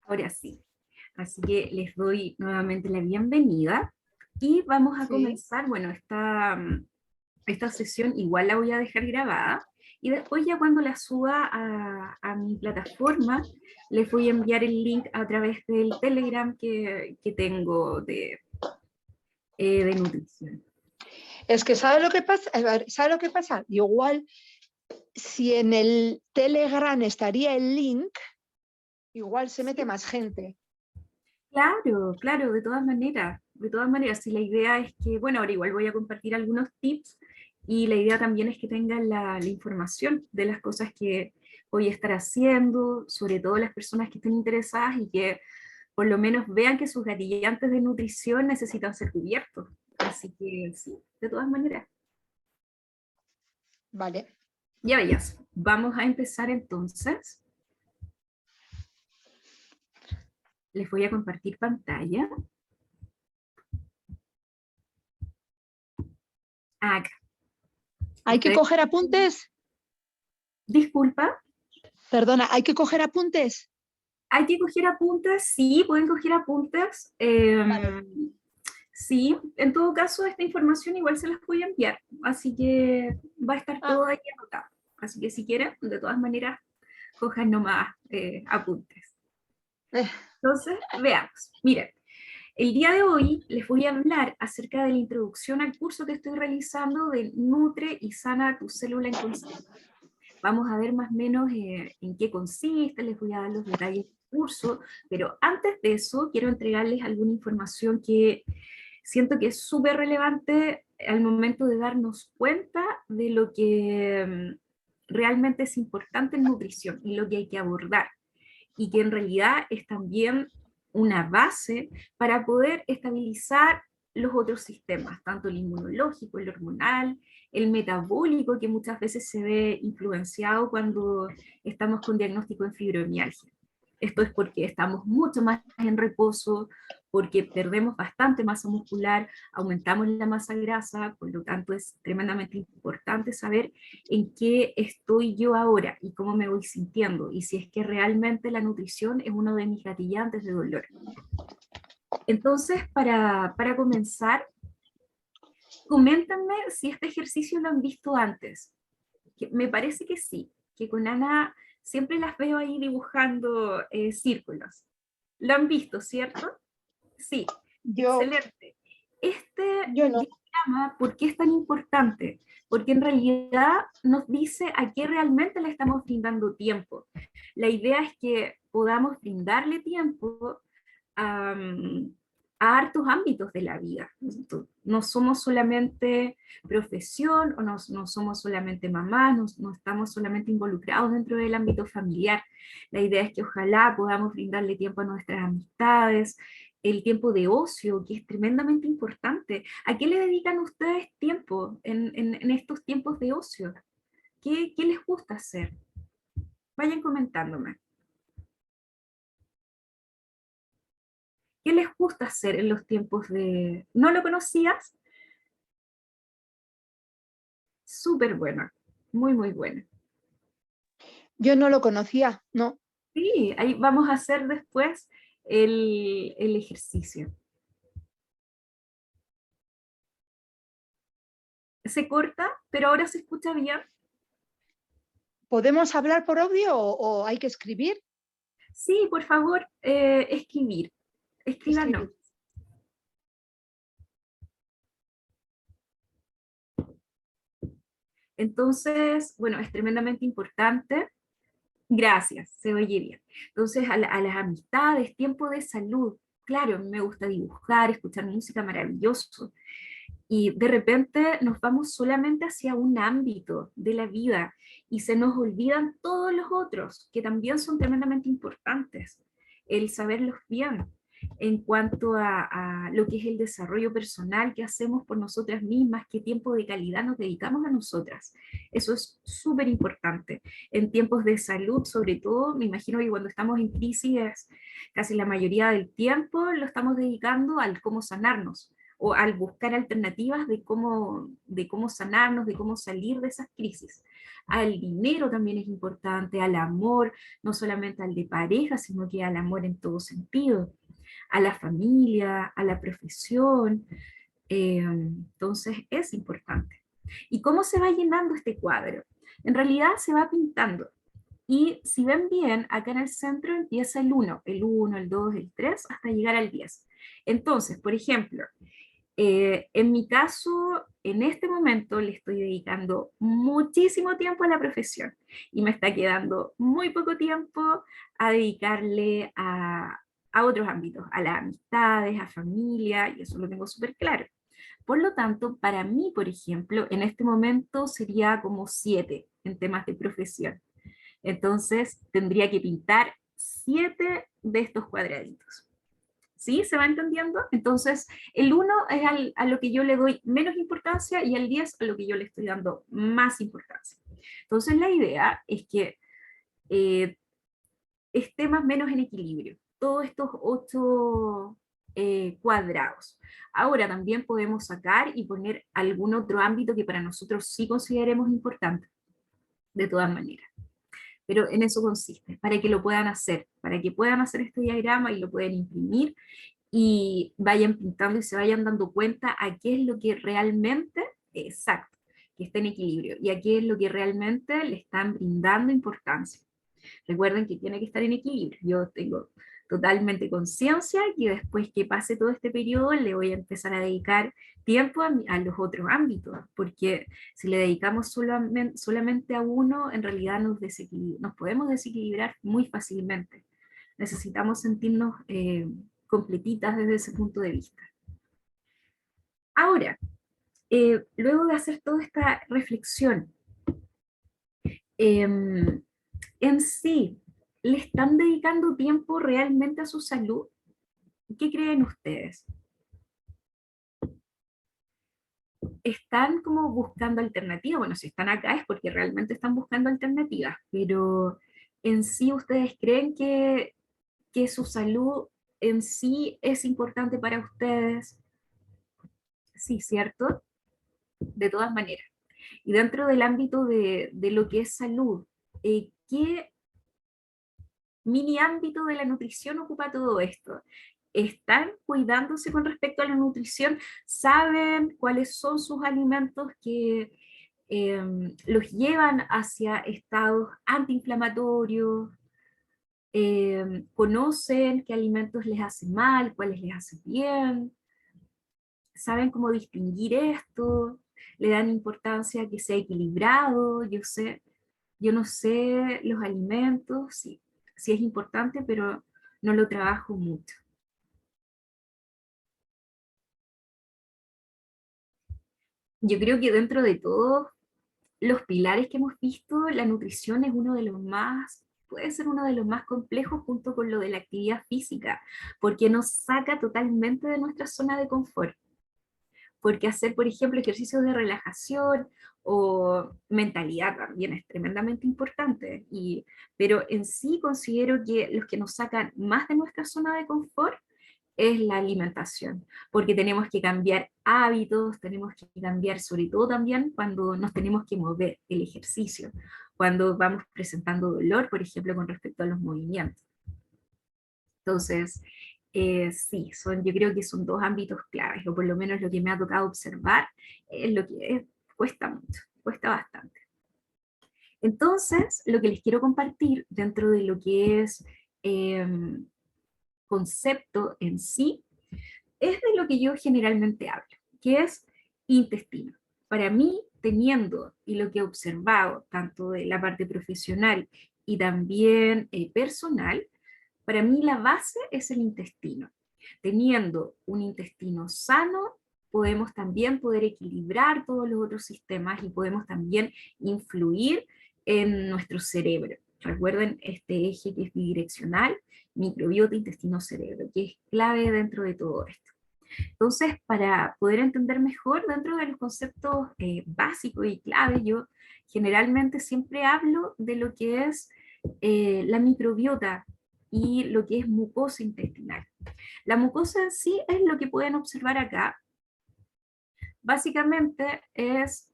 Ahora sí. Así que les doy nuevamente la bienvenida y vamos a Sí. comenzar, bueno, esta sesión igual la voy a dejar grabada y después ya cuando la suba a mi plataforma, les voy a enviar el link a través del Telegram que tengo de nutrición. Es que ¿sabes lo que pasa? A ver, ¿sabes lo que pasa? Igual, si en el Telegram estaría el link, igual se mete ¿Sí? más gente. Claro, claro, de todas maneras, si la idea es que, bueno, ahora igual voy a compartir algunos tips y la idea también es que tengan la información de las cosas que voy a estar haciendo, sobre todo las personas que estén interesadas y que por lo menos vean que sus gatillantes de nutrición necesitan ser cubiertos. Así que sí, de todas maneras. Vale. Ya veías, vamos a empezar entonces. Les voy a compartir pantalla. Acá. ¿Hay que Ustedes, coger apuntes? disculpa. Perdona, ¿hay que coger apuntes? Hay que coger apuntes, sí, pueden coger apuntes. Vale. Sí, en todo caso, esta información igual se las voy a enviar, así que va a estar Ah, todo ahí anotado. Así que si quieren, de todas maneras, cojan nomás apuntes. eh, Entonces, veamos. Miren, el día de hoy les voy a hablar acerca de la introducción al curso que estoy realizando de Nutre y Sana tu célula en consciente. Vamos a ver más o menos en qué consiste, les voy a dar los detalles del curso, pero antes de eso quiero entregarles alguna información que siento que es súper relevante al momento de darnos cuenta de lo que realmente es importante en nutrición y lo que hay que abordar, y que en realidad es también una base para poder estabilizar los otros sistemas, tanto el inmunológico, el hormonal, el metabólico, que muchas veces se ve influenciado cuando estamos con diagnóstico en fibromialgia. Esto es porque estamos mucho más en reposo, porque perdemos bastante masa muscular, aumentamos la masa grasa, por lo tanto es tremendamente importante saber en qué estoy yo ahora y cómo me voy sintiendo, y si es que realmente la nutrición es uno de mis gatillantes de dolor. Entonces, para comenzar, coméntenme si este ejercicio lo han visto antes. Que me parece que sí, que con Ana siempre las veo ahí dibujando círculos. Lo han visto, ¿cierto? Sí, yo, excelente. Este yo no. diagrama, ¿por qué es tan importante? Porque en realidad nos dice a qué realmente le estamos brindando tiempo. La idea es que podamos brindarle tiempo a, a hartos ámbitos de la vida. No somos solamente profesión, o no somos solamente mamás, no estamos solamente involucrados dentro del ámbito familiar. La idea es que ojalá podamos brindarle tiempo a nuestras amistades, el tiempo de ocio, que es tremendamente importante. ¿A qué le dedican ustedes tiempo en estos tiempos de ocio? ¿Qué les gusta hacer? Vayan comentándome. ¿Qué les gusta hacer en los tiempos de... ¿No lo conocías? Súper bueno, muy, muy bueno. Yo no lo conocía, no. Sí, ahí vamos a hacer después el ejercicio. Se corta, pero ahora se escucha bien. ¿Podemos hablar por audio o hay que escribir? Sí, por favor, escribir. Escríbanos. Escribir. Entonces, bueno, es tremendamente importante. Gracias, se oye bien. Entonces, a las amistades, tiempo de salud. Claro, a mí me gusta dibujar, escuchar música, maravilloso. Y de repente nos vamos solamente hacia un ámbito de la vida y se nos olvidan todos los otros, que también son tremendamente importantes, el saberlos bien en cuanto a lo que es el desarrollo personal que hacemos por nosotras mismas, qué tiempo de calidad nos dedicamos a nosotras. Eso es súper importante. En tiempos de salud, sobre todo, me imagino que cuando estamos en crisis, casi la mayoría del tiempo lo estamos dedicando al cómo sanarnos, o al buscar alternativas de cómo sanarnos, de cómo salir de esas crisis. Al dinero también es importante, al amor, no solamente al de pareja, sino que al amor en todo sentido, a la familia, a la profesión. Entonces es importante. ¿Y cómo se va llenando este cuadro? En realidad se va pintando. Y si ven bien, acá en el centro empieza el 1, el 2, el 3, hasta llegar al 10. Entonces, por ejemplo, en mi caso, en este momento le estoy dedicando muchísimo tiempo a la profesión y me está quedando muy poco tiempo a dedicarle a otros ámbitos, a las amistades, a familia, y eso lo tengo súper claro. Por lo tanto, para mí, por ejemplo, en este momento sería como 7 en temas de profesión. Entonces, tendría que pintar 7 de estos cuadraditos. ¿Sí? ¿Se va entendiendo? Entonces, el 1 es a lo que yo le doy menos importancia y el 10 a lo que yo le estoy dando más importancia. Entonces, la idea es que eh, esté más o menos en equilibrio. Todos estos 8 cuadrados. Ahora también podemos sacar y poner algún otro ámbito que para nosotros sí consideremos importante, de todas maneras. Pero en eso consiste, para que lo puedan hacer, para que puedan hacer este diagrama y lo pueden imprimir y vayan pintando y se vayan dando cuenta a qué es lo que realmente, exacto, que está en equilibrio y a qué es lo que realmente le están brindando importancia. Recuerden que tiene que estar en equilibrio. Yo tengo totalmente conciencia que después que pase todo este periodo le voy a empezar a dedicar tiempo a los otros ámbitos, porque si le dedicamos solamente a uno, en realidad nos podemos desequilibrar muy fácilmente. Necesitamos sentirnos completitas desde ese punto de vista. Ahora, luego de hacer toda esta reflexión, en sí, ¿le están dedicando tiempo realmente a su salud? ¿Qué creen ustedes? ¿Están como buscando alternativas? Bueno, si están acá es porque realmente están buscando alternativas, pero en sí ustedes creen que su salud en sí es importante para ustedes. Sí, ¿cierto? De todas maneras. Y dentro del ámbito de lo que es salud, ¿qué mini ámbito de la nutrición ocupa todo esto? ¿Están cuidándose con respecto a la nutrición? ¿Saben cuáles son sus alimentos que los llevan hacia estados antiinflamatorios? ¿Conocen qué alimentos les hacen mal, cuáles les hacen bien? ¿Saben cómo distinguir esto? ¿Le dan importancia a que sea equilibrado? Yo no sé los alimentos, sí, sí es importante, pero no lo trabajo mucho. Yo creo que dentro de todos los pilares que hemos visto, la nutrición es uno de los más, puede ser uno de los más complejos junto con lo de la actividad física, porque nos saca totalmente de nuestra zona de confort. Porque hacer, por ejemplo, ejercicios de relajación o mentalidad también es tremendamente importante, pero en sí considero que los que nos sacan más de nuestra zona de confort es la alimentación, porque tenemos que cambiar hábitos, tenemos que cambiar sobre todo también cuando nos tenemos que mover, el ejercicio, cuando vamos presentando dolor, por ejemplo, con respecto a los movimientos. Entonces, sí, yo creo que son dos ámbitos claves, o por lo menos lo que me ha tocado observar, es lo que cuesta mucho, cuesta bastante. Entonces, lo que les quiero compartir dentro de lo que es concepto en sí, es de lo que yo generalmente hablo, que es intestino. Para mí, teniendo, y lo que he observado, tanto de la parte profesional y también personal, para mí la base es el intestino. Teniendo un intestino sano, podemos también poder equilibrar todos los otros sistemas y podemos también influir en nuestro cerebro. Recuerden este eje que es bidireccional, microbiota, intestino, cerebro, que es clave dentro de todo esto. Entonces, para poder entender mejor dentro de los conceptos básicos y claves, yo generalmente siempre hablo de lo que es la microbiota y lo que es mucosa intestinal. La mucosa en sí es lo que pueden observar acá, Básicamente es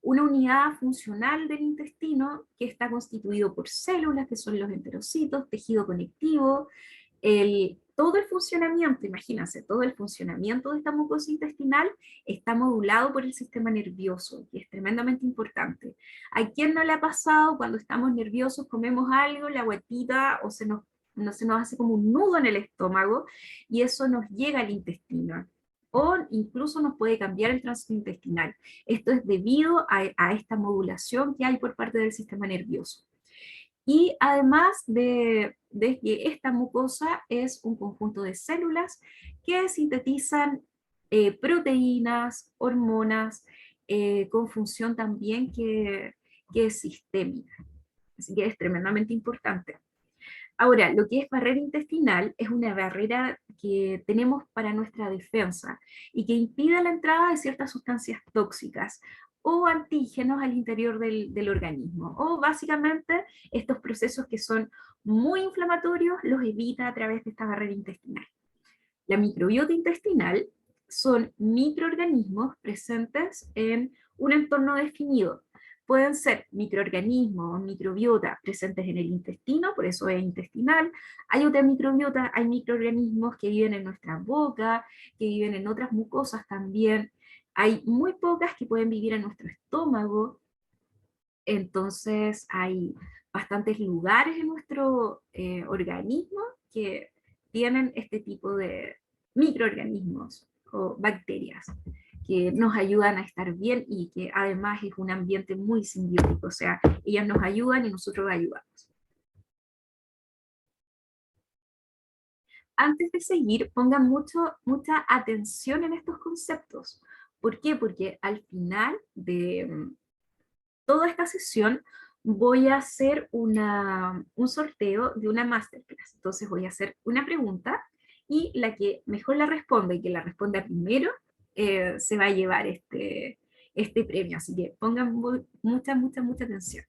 una unidad funcional del intestino que está constituido por células, que son los enterocitos, tejido conectivo, todo el funcionamiento, imagínense, todo el funcionamiento de esta mucosa intestinal está modulado por el sistema nervioso, que es tremendamente importante. ¿A quién no le ha pasado cuando estamos nerviosos, comemos algo, la guatita o no se nos hace como un nudo en el estómago y eso nos llega al intestino? O incluso nos puede cambiar el tránsito intestinal. Esto es debido a esta modulación que hay por parte del sistema nervioso. Y además de que esta mucosa es un conjunto de células que sintetizan proteínas, hormonas, con función también que es sistémica. Así que es tremendamente importante. Ahora, lo que es barrera intestinal es una barrera que tenemos para nuestra defensa y que impide la entrada de ciertas sustancias tóxicas o antígenos al interior del organismo. O básicamente estos procesos que son muy inflamatorios los evita a través de esta barrera intestinal. La microbiota intestinal son microorganismos presentes en un entorno definido. Pueden ser microorganismos o microbiota presentes en el intestino, por eso es intestinal. Hay otra microbiota, hay microorganismos que viven en nuestra boca, que viven en otras mucosas también. Hay muy pocas que pueden vivir en nuestro estómago. Entonces hay bastantes lugares en nuestro organismo que tienen este tipo de microorganismos o bacterias que nos ayudan a estar bien y que además es un ambiente muy simbiótico, o sea, ellas nos ayudan y nosotros ayudamos. Antes de seguir, pongan mucha atención en estos conceptos. ¿Por qué? Porque al final de toda esta sesión voy a hacer un sorteo de una masterclass. Entonces voy a hacer una pregunta y la que mejor la responda y que la responda primero se va a llevar este premio. Así que pongan mucha atención.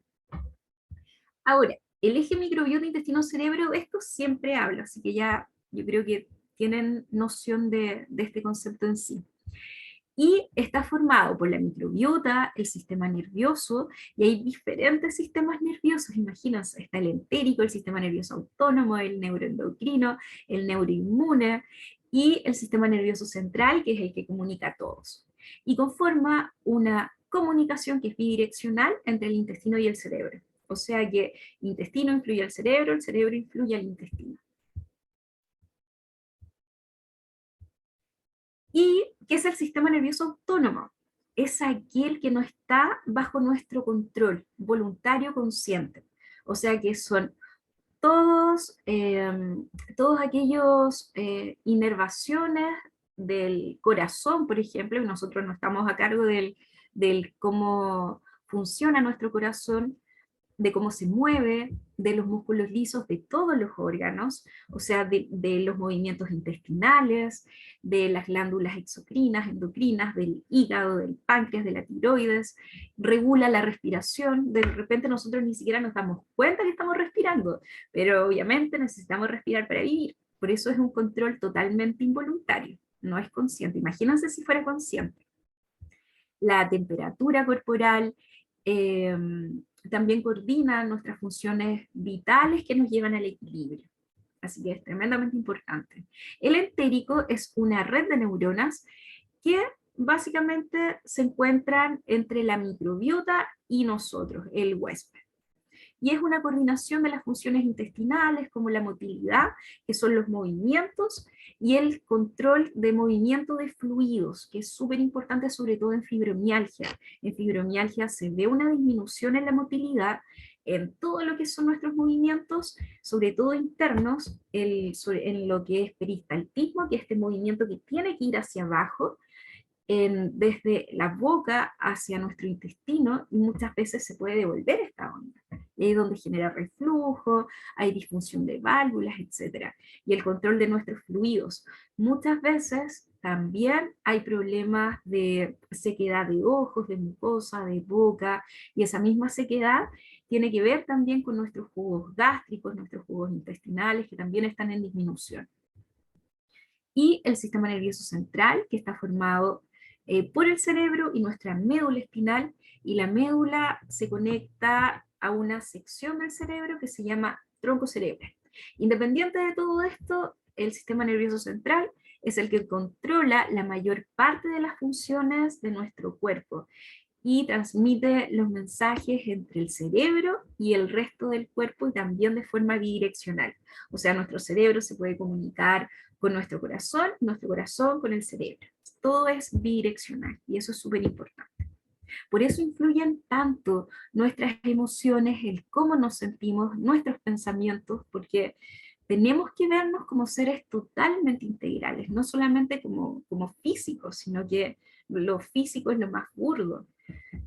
Ahora, el eje microbiota intestino-cerebro, esto siempre hablo, así que ya yo creo que tienen noción de este concepto en sí. Y está formado por la microbiota, el sistema nervioso, y hay diferentes sistemas nerviosos, imagínense, está el entérico, el sistema nervioso autónomo, el neuroendocrino, el neuroinmune, y el sistema nervioso central, que es el que comunica a todos. Y conforma una comunicación que es bidireccional entre el intestino y el cerebro. O sea que el intestino influye al cerebro, el cerebro influye al intestino. ¿Y qué es el sistema nervioso autónomo? Es aquel que no está bajo nuestro control, voluntario, consciente. O sea que son todos aquellos inervaciones del corazón, por ejemplo, y nosotros no estamos a cargo del cómo funciona nuestro corazón, de cómo se mueve, de los músculos lisos de todos los órganos, o sea, de los movimientos intestinales, de las glándulas exocrinas, endocrinas, del hígado, del páncreas, de la tiroides, regula la respiración. De repente nosotros ni siquiera nos damos cuenta que estamos respirando, pero obviamente necesitamos respirar para vivir. Por eso es un control totalmente involuntario, no es consciente. Imagínense si fuera consciente. La temperatura corporal, eh, también coordina nuestras funciones vitales que nos llevan al equilibrio. Así que es tremendamente importante. El entérico es una red de neuronas que básicamente se encuentran entre la microbiota y nosotros, el huésped. Y es una coordinación de las funciones intestinales como la motilidad, que son los movimientos, y el control de movimiento de fluidos, que es súper importante sobre todo en fibromialgia. En fibromialgia se ve una disminución en la motilidad, en todo lo que son nuestros movimientos, sobre todo internos, en lo que es peristaltismo, que es este movimiento que tiene que ir hacia abajo, desde la boca hacia nuestro intestino, y muchas veces se puede devolver esta onda. Y ahí es donde genera reflujo, hay disfunción de válvulas, etc. Y el control de nuestros fluidos. Muchas veces también hay problemas de sequedad de ojos, de mucosa, de boca, y esa misma sequedad tiene que ver también con nuestros jugos gástricos, nuestros jugos intestinales, que también están en disminución. Y el sistema nervioso central, que está formado por el cerebro y nuestra médula espinal, y la médula se conecta a una sección del cerebro que se llama tronco cerebral. Independiente de todo esto, el sistema nervioso central es el que controla la mayor parte de las funciones de nuestro cuerpo y transmite los mensajes entre el cerebro y el resto del cuerpo, y también de forma bidireccional. O sea, nuestro cerebro se puede comunicar con nuestro corazón con el cerebro. Todo es bidireccional y eso es súper importante. Por eso influyen tanto nuestras emociones, el cómo nos sentimos, nuestros pensamientos, porque tenemos que vernos como seres totalmente integrales, no solamente como físicos, sino que lo físico es lo más burdo.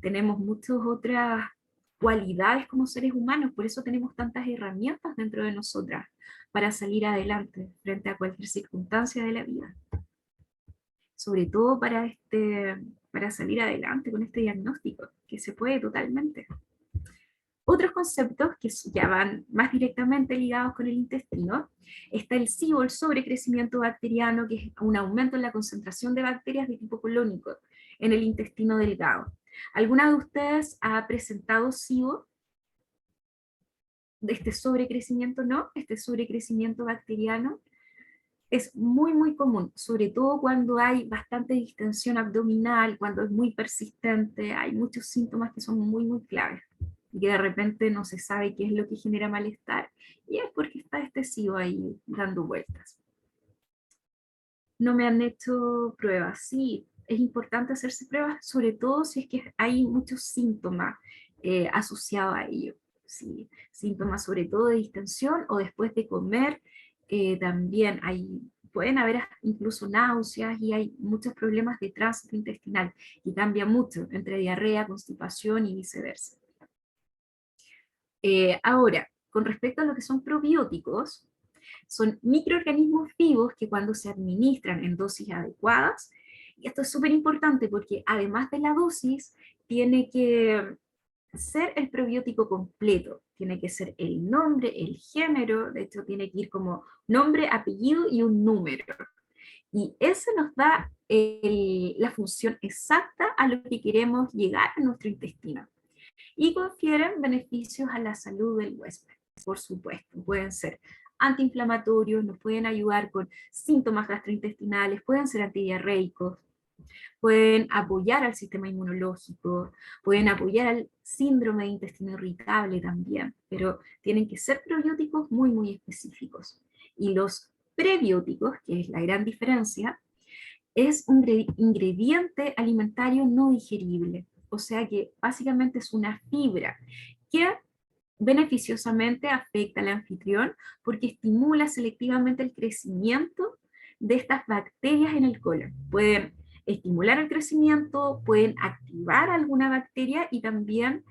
Tenemos muchas otras cualidades como seres humanos, por eso tenemos tantas herramientas dentro de nosotras para salir adelante frente a cualquier circunstancia de la vida. Sobre todo para salir adelante con este diagnóstico, que se puede totalmente. Otros conceptos que ya van más directamente ligados con el intestino, está el SIBO, el sobrecrecimiento bacteriano, que es un aumento en la concentración de bacterias de tipo colónico en el intestino delgado. ¿Alguna de ustedes ha presentado SIBO? De este sobrecrecimiento, ¿no? Este sobrecrecimiento bacteriano es muy, muy común, sobre todo cuando hay bastante distensión abdominal, cuando es muy persistente, hay muchos síntomas que son muy, muy claves, y que de repente no se sabe qué es lo que genera malestar, y es porque está este SIBO ahí dando vueltas. No me han hecho pruebas, sí, es importante hacerse pruebas, sobre todo si es que hay muchos síntomas asociados a ello. Sí, síntomas sobre todo de distensión o después de comer, también pueden haber incluso náuseas y hay muchos problemas de tránsito intestinal y cambia mucho entre diarrea, constipación y viceversa. Ahora, con respecto a lo que son probióticos, son microorganismos vivos que cuando se administran en dosis adecuadas, y esto es súper importante porque además de la dosis, tiene que ser el probiótico completo, tiene que ser el nombre, el género, de hecho tiene que ir como nombre, apellido y un número. Y ese nos da la función exacta a lo que queremos llegar a nuestro intestino. Y confieren beneficios a la salud del huésped, por supuesto. Pueden ser antiinflamatorios, nos pueden ayudar con síntomas gastrointestinales, pueden ser antidiarreicos, pueden apoyar al sistema inmunológico, pueden apoyar al síndrome de intestino irritable también, pero tienen que ser probióticos muy, muy específicos. Y los prebióticos, que es la gran diferencia, es un ingrediente alimentario no digerible, o sea que básicamente es una fibra que beneficiosamente afecta al anfitrión porque estimula selectivamente el crecimiento de estas bacterias en el colon. Pueden estimular el crecimiento, pueden activar alguna bacteria y también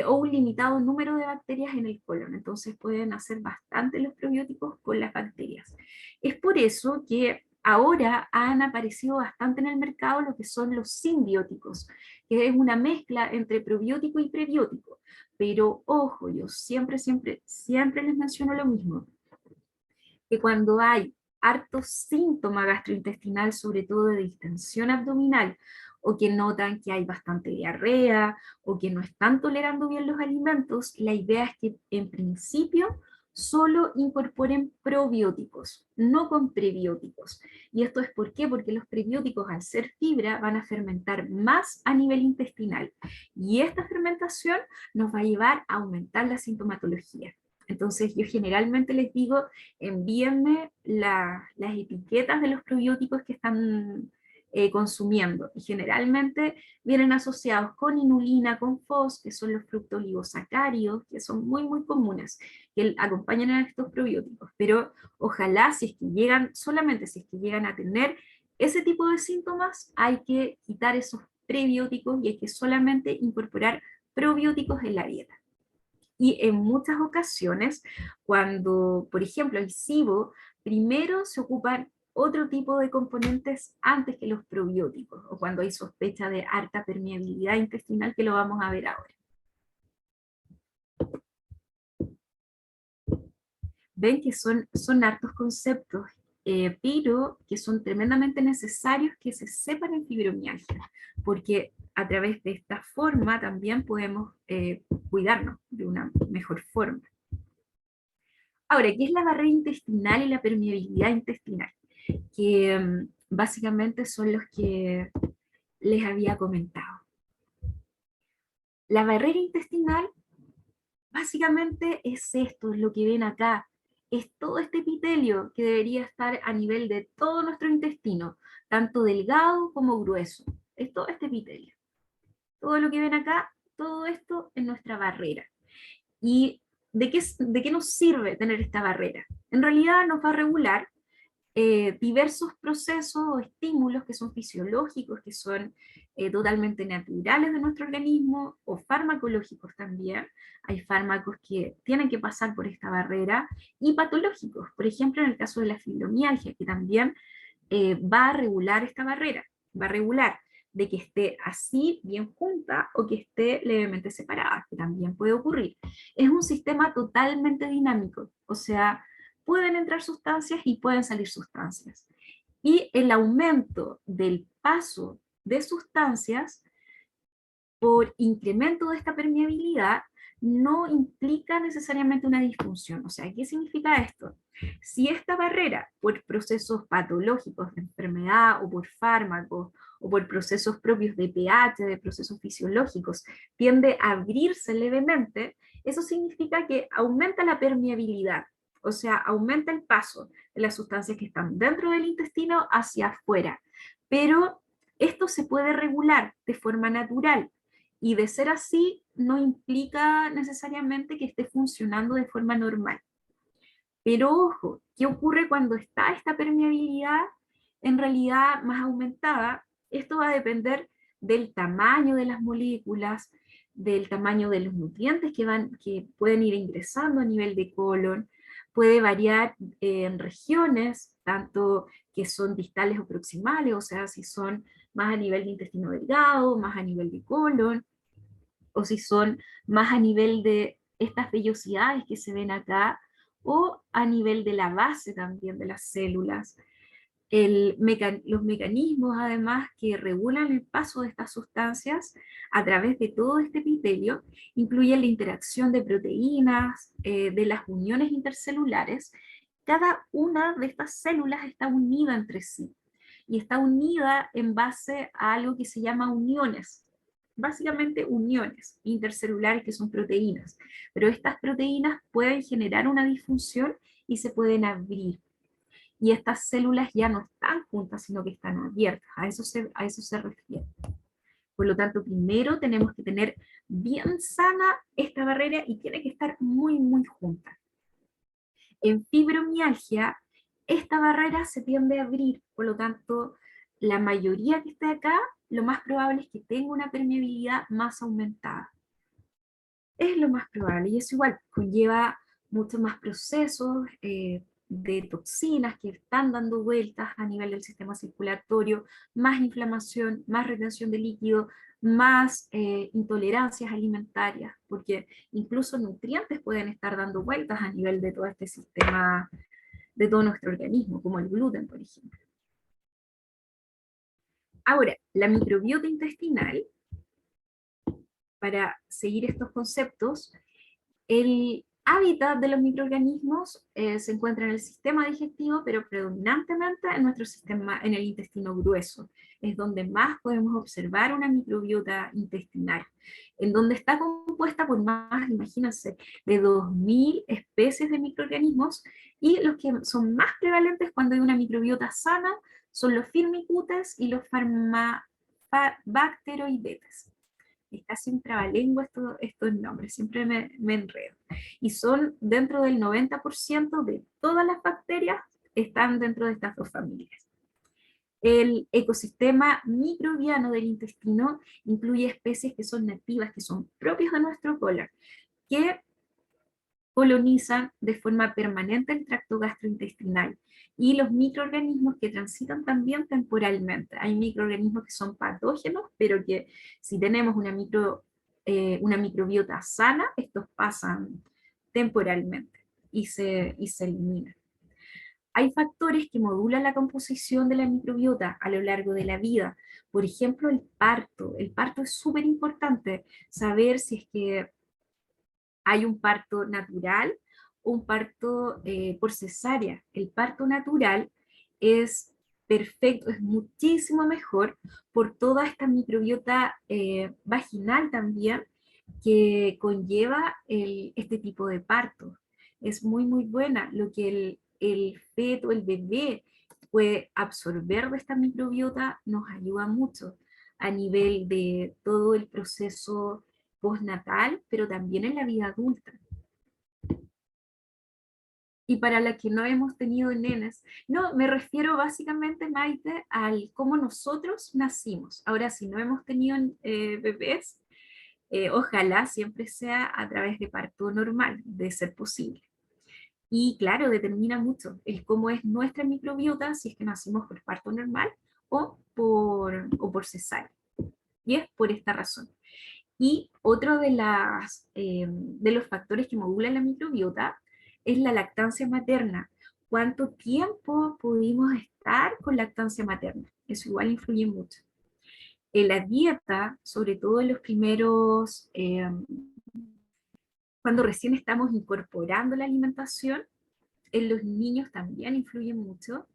o un limitado número de bacterias en el colon. Entonces pueden hacer bastante los probióticos con las bacterias. Es por eso que ahora han aparecido bastante en el mercado lo que son los simbióticos, que es una mezcla entre probiótico y prebiótico. Pero ojo, yo siempre, siempre, siempre les menciono lo mismo, que cuando hay harto síntoma gastrointestinal, sobre todo de distensión abdominal, o que notan que hay bastante diarrea, o que no están tolerando bien los alimentos, la idea es que en principio solo incorporen probióticos, no con prebióticos. ¿Y esto es por qué? Porque los prebióticos, al ser fibra, van a fermentar más a nivel intestinal. Y esta fermentación nos va a llevar a aumentar la sintomatología. Entonces yo generalmente les digo, envíenme las etiquetas de los probióticos que están consumiendo. Y generalmente vienen asociados con inulina, con FOS, que son los fructooligosacáridos, que son muy, muy comunes, que acompañan a estos probióticos. Pero ojalá, si es que llegan, solamente si es que llegan a tener ese tipo de síntomas, hay que quitar esos prebióticos y hay que solamente incorporar probióticos en la dieta. Y en muchas ocasiones, cuando, por ejemplo, el SIBO, primero se ocupan otro tipo de componentes antes que los probióticos, o cuando hay sospecha de alta permeabilidad intestinal, que lo vamos a ver ahora. Ven que son hartos conceptos, pero que son tremendamente necesarios que se sepan en fibromialgia, porque a través de esta forma también podemos cuidarnos de una mejor forma. Ahora, ¿qué es la barrera intestinal y la permeabilidad intestinal? Que básicamente son los que les había comentado. La barrera intestinal básicamente es esto, es lo que ven acá, es todo este epitelio que debería estar a nivel de todo nuestro intestino, tanto delgado como grueso, es todo este epitelio. Todo lo que ven acá, todo esto es nuestra barrera. ¿Y de qué nos sirve tener esta barrera? En realidad nos va a regular diversos procesos o estímulos que son fisiológicos, que son totalmente naturales de nuestro organismo, o farmacológicos también. Hay fármacos que tienen que pasar por esta barrera, y patológicos, por ejemplo en el caso de la fibromialgia, que también va a regular esta barrera, va a regular de que esté así bien junta o que esté levemente separada, que también puede ocurrir. Es un sistema totalmente dinámico, o sea, pueden entrar sustancias y pueden salir sustancias. Y el aumento del paso de sustancias por incremento de esta permeabilidad no implica necesariamente una disfunción. O sea, ¿qué significa esto? Si esta barrera, por procesos patológicos de enfermedad o por fármacos o por procesos propios de pH, de procesos fisiológicos, tiende a abrirse levemente, eso significa que aumenta la permeabilidad, o sea, aumenta el paso de las sustancias que están dentro del intestino hacia afuera. Pero esto se puede regular de forma natural, y de ser así, no implica necesariamente que esté funcionando de forma normal. Pero ojo, ¿qué ocurre cuando está esta permeabilidad en realidad más aumentada? Esto va a depender del tamaño de las moléculas, del tamaño de los nutrientes que pueden ir ingresando a nivel de colon. Puede variar en regiones, tanto que son distales o proximales, o sea, si son más a nivel de intestino delgado, más a nivel de colon, o si son más a nivel de estas vellosidades que se ven acá, o a nivel de la base también de las células. Los mecanismos además que regulan el paso de estas sustancias a través de todo este epitelio incluyen la interacción de proteínas, de las uniones intercelulares. Cada una de estas células está unida entre sí, y está unida en base a algo que se llama uniones, básicamente uniones intercelulares que son proteínas, pero estas proteínas pueden generar una disfunción y se pueden abrir. Y estas células ya no están juntas, sino que están abiertas. A eso se refiere. Por lo tanto, primero tenemos que tener bien sana esta barrera y tiene que estar muy, muy junta. En fibromialgia, esta barrera se tiende a abrir, por lo tanto, la mayoría que esté acá, lo más probable es que tenga una permeabilidad más aumentada. Es lo más probable, y eso igual conlleva muchos más procesos de toxinas que están dando vueltas a nivel del sistema circulatorio, más inflamación, más retención de líquido, más intolerancias alimentarias, porque incluso nutrientes pueden estar dando vueltas a nivel de todo este sistema, de todo nuestro organismo, como el gluten, por ejemplo. Ahora, la microbiota intestinal, para seguir estos conceptos, el hábitat de los microorganismos se encuentra en el sistema digestivo, pero predominantemente en nuestro sistema, en el intestino grueso. Es donde más podemos observar una microbiota intestinal, en donde está compuesta por más, imagínense, de 2000 especies de microorganismos, y los que son más prevalentes cuando hay una microbiota sana son los firmicutes y los bacteroidetes. Es casi un trabalengua estos nombres, siempre me enredo. Y son dentro del 90% de todas las bacterias, están dentro de estas dos familias. El ecosistema microbiano del intestino incluye especies que son nativas, que son propias de nuestro colon, que colonizan de forma permanente el tracto gastrointestinal, y los microorganismos que transitan también temporalmente. Hay microorganismos que son patógenos, pero que si tenemos una microbiota sana, estos pasan temporalmente y se eliminan. Hay factores que modulan la composición de la microbiota a lo largo de la vida. Por ejemplo, el parto. El parto es súper importante, saber si es que hay un parto natural o un parto por cesárea. El parto natural es perfecto, es muchísimo mejor por toda esta microbiota vaginal también que conlleva este tipo de parto. Es muy, muy buena. Lo que el feto, el bebé puede absorber de esta microbiota nos ayuda mucho a nivel de todo el proceso postnatal, pero también en la vida adulta. Y para las que no hemos tenido nenas, no, me refiero básicamente, Maite, al cómo nosotros nacimos. Ahora, si no hemos tenido bebés, ojalá siempre sea a través de parto normal, de ser posible. Y claro, determina mucho el cómo es nuestra microbiota, si es que nacimos por parto normal o por cesárea. Y es por esta razón. Y otro de los factores que modulan la microbiota es la lactancia materna. ¿Cuánto tiempo pudimos estar con lactancia materna? Eso igual influye mucho. En la dieta, sobre todo en los primeros, cuando recién estamos incorporando la alimentación, en los niños también influye mucho,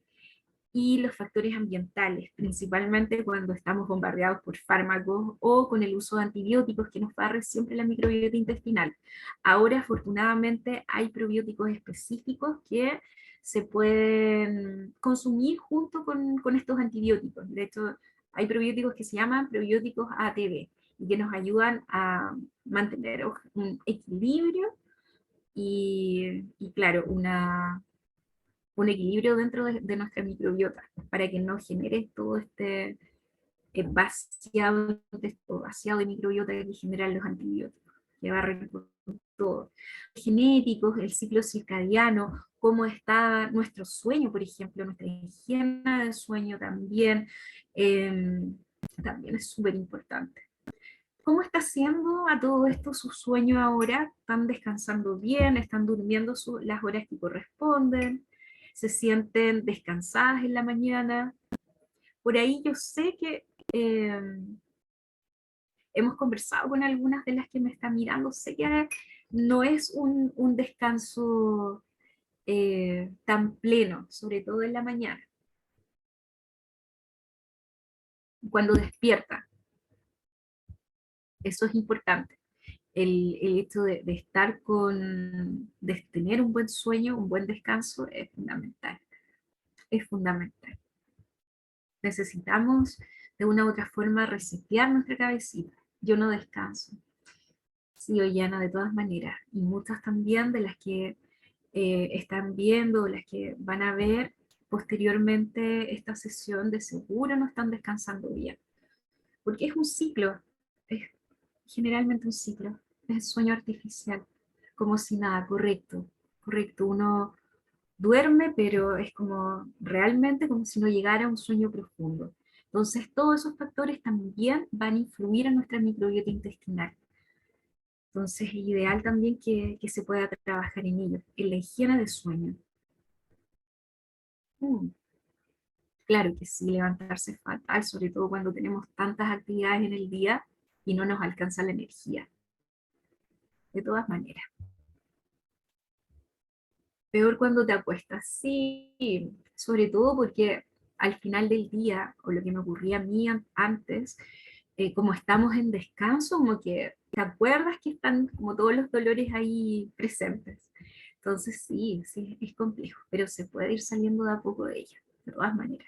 y los factores ambientales, principalmente cuando estamos bombardeados por fármacos o con el uso de antibióticos que nos barre siempre la microbiota intestinal. Ahora, afortunadamente, hay probióticos específicos que se pueden consumir junto con estos antibióticos. De hecho, hay probióticos que se llaman probióticos ATB y que nos ayudan a mantener un equilibrio y claro, un equilibrio dentro de nuestra microbiota, para que no genere todo este vaciado de microbiota que generan los antibióticos, que barren con todo. Genéticos, el ciclo circadiano, cómo está nuestro sueño, por ejemplo, nuestra higiene del sueño también, eh, también es súper importante. ¿Cómo está haciendo a todo esto su sueño ahora? ¿Están descansando bien? ¿Están durmiendo las horas que corresponden? ¿Se sienten descansadas en la mañana? Por ahí yo sé que hemos conversado con algunas de las que me están mirando. Sé que no es un descanso tan pleno, sobre todo en la mañana, cuando despierta. Eso es importante. El hecho de estar de tener un buen sueño, un buen descanso, es fundamental. Es fundamental. Necesitamos de una u otra forma resetear nuestra cabecita. Yo no descanso. Sí, Ollana, de todas maneras. Y muchas también de las que están viendo, las que van a ver posteriormente esta sesión, de seguro no están descansando bien. Porque es un ciclo, es generalmente un ciclo, es el sueño artificial, como si nada, correcto, correcto, uno duerme, pero es como realmente como si no llegara a un sueño profundo. Entonces, todos esos factores también van a influir en nuestra microbiota intestinal. Entonces, es ideal también que se pueda trabajar en ello, en la higiene de sueño. Mm, claro que sí, levantarse es fatal, sobre todo cuando tenemos tantas actividades en el día y no nos alcanza la energía. De todas maneras. Peor cuando te acuestas, sí, sobre todo porque al final del día, o lo que me ocurría a mí antes, como estamos en descanso, como que te acuerdas que están como todos los dolores ahí presentes. Entonces sí, sí, es complejo, pero se puede ir saliendo de a poco de ella, de todas maneras.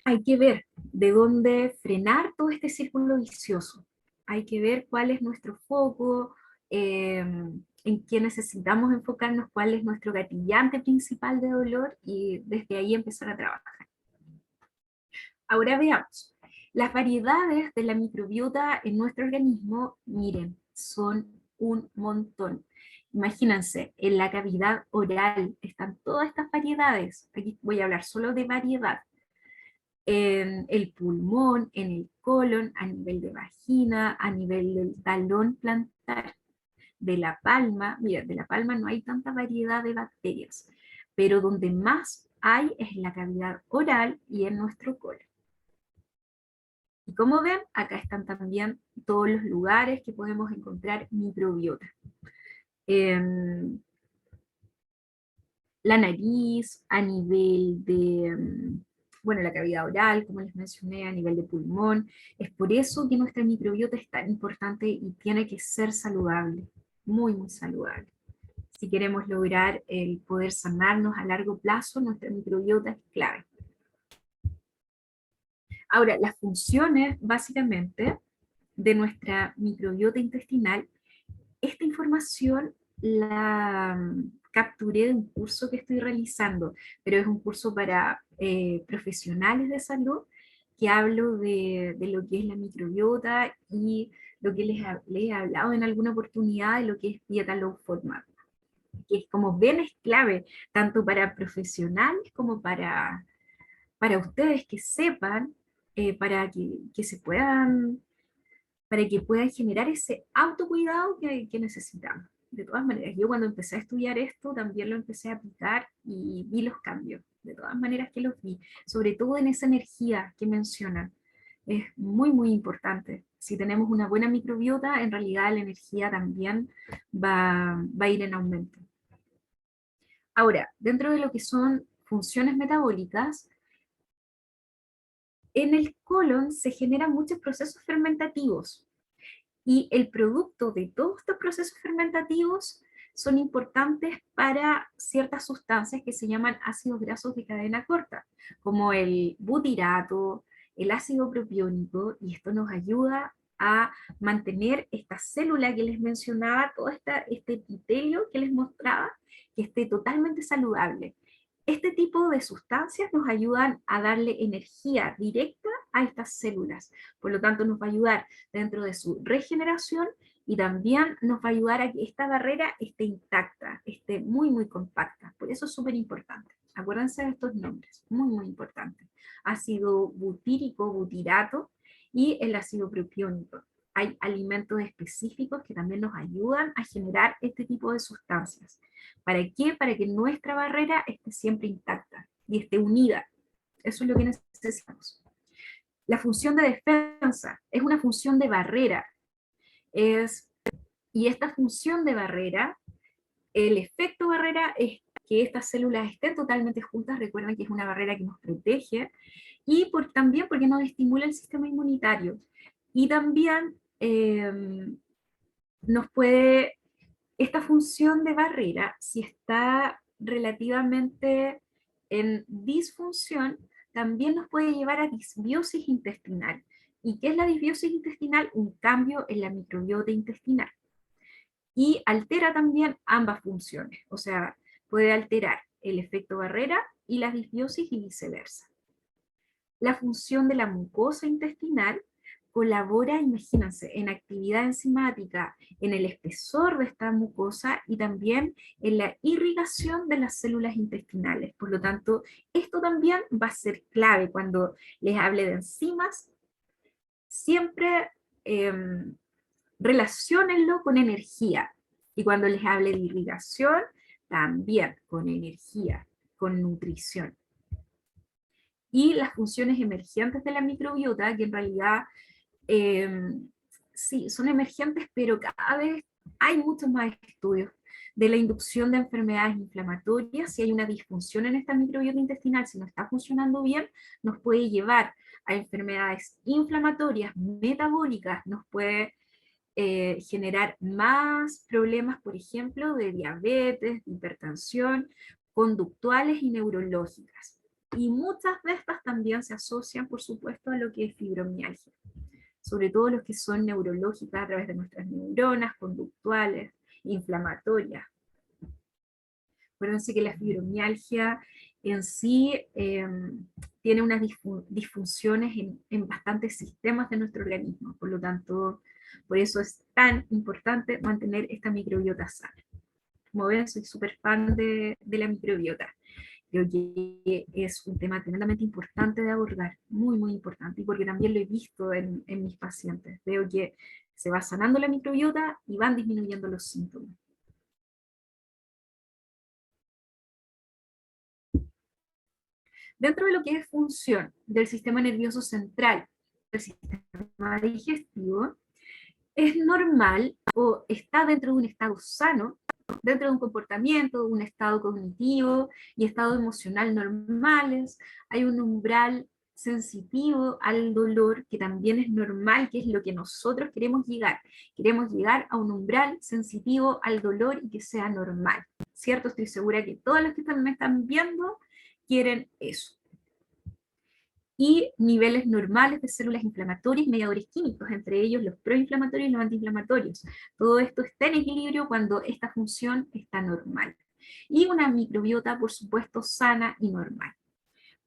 Hay que ver de dónde frenar todo este círculo vicioso. Hay que ver cuál es nuestro foco, en qué necesitamos enfocarnos, cuál es nuestro gatillante principal de dolor y desde ahí empezar a trabajar. Ahora veamos. Las variedades de la microbiota en nuestro organismo, miren, son un montón. Imagínense, en la cavidad oral están todas estas variedades. Aquí voy a hablar solo de variedad en el pulmón, en el colon, a nivel de vagina, a nivel del talón plantar, de la palma. Mira, de la palma no hay tanta variedad de bacterias, pero donde más hay es en la cavidad oral y en nuestro colon. Y como ven, acá están también todos los lugares que podemos encontrar microbiota. La nariz, a nivel de, bueno, la cavidad oral, como les mencioné, a nivel de pulmón. Es por eso que nuestra microbiota es tan importante y tiene que ser saludable, muy, muy saludable. Si queremos lograr el poder sanarnos a largo plazo, nuestra microbiota es clave. Ahora, las funciones, básicamente, de nuestra microbiota intestinal, esta información la capturé de un curso que estoy realizando, pero es un curso para profesionales de salud, que hablo de lo que es la microbiota y lo que les he hablado en alguna oportunidad de lo que es dieta low FODMAP, que es, como ven, es clave, tanto para profesionales como para ustedes que sepan, para que se puedan, para que puedan generar ese autocuidado que necesitamos. De todas maneras, yo cuando empecé a estudiar esto también lo empecé a aplicar y vi los cambios, de todas maneras que los vi, sobre todo en esa energía que mencionan. Es muy, muy importante. Si tenemos una buena microbiota, en realidad la energía también va a ir en aumento. Ahora, dentro de lo que son funciones metabólicas, en el colon se generan muchos procesos fermentativos, y el producto de todos estos procesos fermentativos son importantes para ciertas sustancias que se llaman ácidos grasos de cadena corta, como el butirato, el ácido propiónico, y esto nos ayuda a mantener esta célula que les mencionaba, todo este epitelio que les mostraba, que esté totalmente saludable. Este tipo de sustancias nos ayudan a darle energía directa a estas células, por lo tanto nos va a ayudar dentro de su regeneración y también nos va a ayudar a que esta barrera esté intacta, esté muy, muy compacta. Por eso es súper importante. Acuérdense de estos nombres, muy, muy importante. Ácido butírico, butirato, y el ácido propiónico. Hay alimentos específicos que también nos ayudan a generar este tipo de sustancias. ¿Para qué? Para que nuestra barrera esté siempre intacta y esté unida. Eso es lo que necesitamos. La función de defensa es una función de barrera. Y esta función de barrera, el efecto barrera es que estas células estén totalmente juntas. Recuerden que es una barrera que nos protege, y también porque nos estimula el sistema inmunitario. Y también nos puede, esta función de barrera, si está relativamente en disfunción, también nos puede llevar a disbiosis intestinal. ¿Y qué es la disbiosis intestinal? Un cambio en la microbiota intestinal. Y altera también ambas funciones, o sea, puede alterar el efecto barrera y la disbiosis y viceversa. La función de la mucosa intestinal colabora, imagínense, en actividad enzimática, en el espesor de esta mucosa y también en la irrigación de las células intestinales. Por lo tanto, esto también va a ser clave cuando les hable de enzimas. Siempre relaciónenlo con energía. Y cuando les hable de irrigación, también con energía, con nutrición. Y las funciones emergentes de la microbiota, que en realidad sí, son emergentes, pero cada vez hay muchos más estudios de la inducción de enfermedades inflamatorias. Si hay una disfunción en esta microbiota intestinal, si no está funcionando bien, nos puede llevar a enfermedades inflamatorias, metabólicas, nos puede generar más problemas, por ejemplo, de diabetes, de hipertensión, conductuales y neurológicas. Y muchas de estas también se asocian, por supuesto, a lo que es fibromialgia, sobre todo los que son neurológicas a través de nuestras neuronas, conductuales, inflamatorias. Acuérdense que la fibromialgia en sí tiene unas disfunciones en bastantes sistemas de nuestro organismo, por lo tanto, por eso es tan importante mantener esta microbiota sana. Como ven, soy súper fan de la microbiota. Creo que es un tema tremendamente importante de abordar, muy, muy importante, y porque también lo he visto en mis pacientes. Veo que se va sanando la microbiota y van disminuyendo los síntomas. Dentro de lo que es función del sistema nervioso central, del sistema digestivo, es normal o está dentro de un estado sano, dentro de un comportamiento, un estado cognitivo y estado emocional normales. Hay un umbral sensitivo al dolor que también es normal, que es lo que nosotros queremos llegar. Queremos llegar a un umbral sensitivo al dolor y que sea normal, ¿cierto? Estoy segura que todos los que me están viendo quieren eso. Y niveles normales de células inflamatorias y mediadores químicos, entre ellos los proinflamatorios y los antiinflamatorios. Todo esto está en equilibrio cuando esta función está normal. Y una microbiota, por supuesto, sana y normal.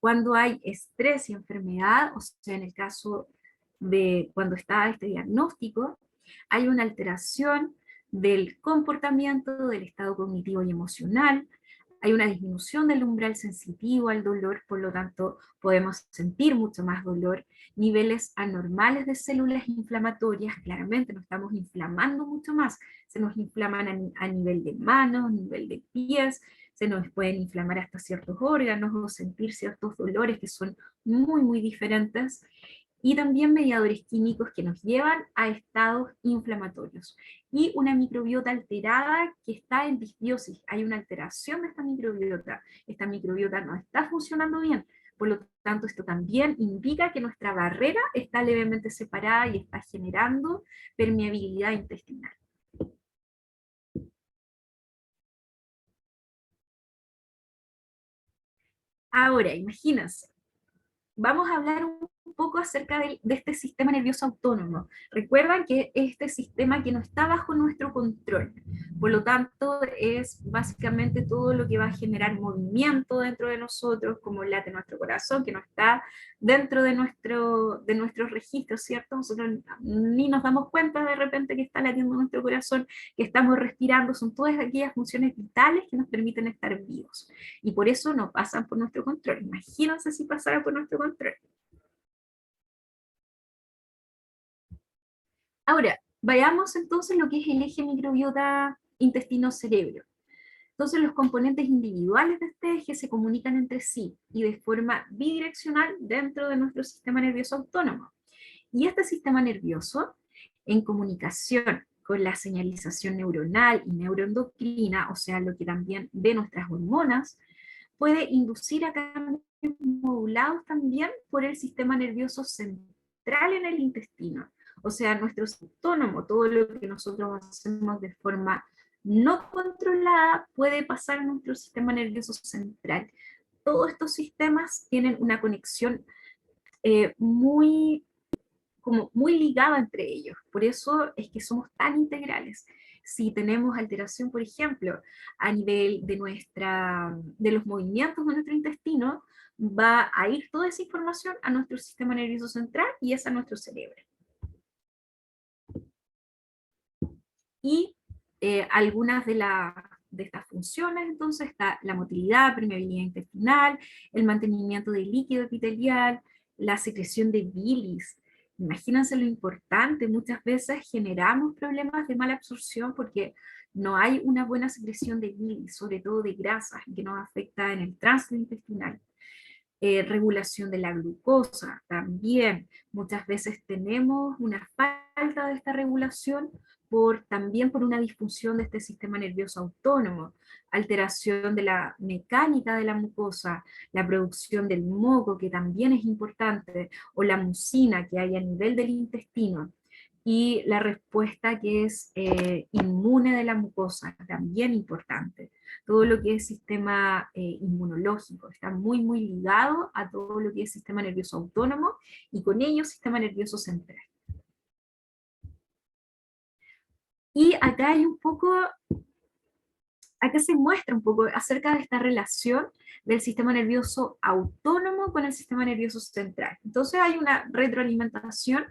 Cuando hay estrés y enfermedad, o sea, en el caso de cuando está este diagnóstico, hay una alteración del comportamiento, del estado cognitivo y emocional, hay una disminución del umbral sensitivo al dolor, por lo tanto podemos sentir mucho más dolor, niveles anormales de células inflamatorias, claramente nos estamos inflamando mucho más, se nos inflaman a nivel de manos, a nivel de pies, se nos pueden inflamar hasta ciertos órganos o sentir ciertos dolores que son muy, muy diferentes, y también mediadores químicos que nos llevan a estados inflamatorios. Y una microbiota alterada que está en disbiosis, hay una alteración de esta microbiota no está funcionando bien, por lo tanto esto también indica que nuestra barrera está levemente separada y está generando permeabilidad intestinal. Ahora, imagínense, vamos a hablar un poco acerca de este sistema nervioso autónomo. Recuerdan que este sistema que no está bajo nuestro control, por lo tanto es básicamente todo lo que va a generar movimiento dentro de nosotros, como late nuestro corazón, que no está dentro de nuestros registros, ¿cierto? Nosotros ni nos damos cuenta de repente que está latiendo nuestro corazón, que estamos respirando, son todas aquellas funciones vitales que nos permiten estar vivos. Y por eso no pasan por nuestro control. Imagínense si pasara por nuestro control. Ahora, vayamos entonces lo que es el eje microbiota intestino-cerebro. Entonces los componentes individuales de este eje se comunican entre sí y de forma bidireccional dentro de nuestro sistema nervioso autónomo. Y este sistema nervioso, en comunicación con la señalización neuronal y neuroendocrina, o sea, lo que también ve nuestras hormonas, puede inducir a cambios modulados también por el sistema nervioso central en el intestino. O sea, nuestro autónomo, todo lo que nosotros hacemos de forma no controlada puede pasar a nuestro sistema nervioso central. Todos estos sistemas tienen una conexión muy como muy ligada entre ellos. Por eso es que somos tan integrales. Si tenemos alteración, por ejemplo, a nivel de los movimientos de nuestro intestino, va a ir toda esa información a nuestro sistema nervioso central y es a nuestro cerebro. Y algunas de estas funciones, entonces, está la motilidad, permeabilidad intestinal, el mantenimiento del líquido epitelial, la secreción de bilis. Imagínense lo importante, muchas veces generamos problemas de mala absorción porque no hay una buena secreción de bilis, sobre todo de grasas, que nos afecta en el tránsito intestinal. Regulación de la glucosa también. Muchas veces tenemos una falta de esta regulación también por una disfunción de este sistema nervioso autónomo, alteración de la mecánica de la mucosa, la producción del moco, que también es importante, o la mucina que hay a nivel del intestino, y la respuesta que es inmune de la mucosa, también importante. Todo lo que es sistema inmunológico está muy, muy ligado a todo lo que es sistema nervioso autónomo y con ello sistema nervioso central. Y acá hay un poco, acá se muestra un poco acerca de esta relación del sistema nervioso autónomo con el sistema nervioso central. Entonces hay una retroalimentación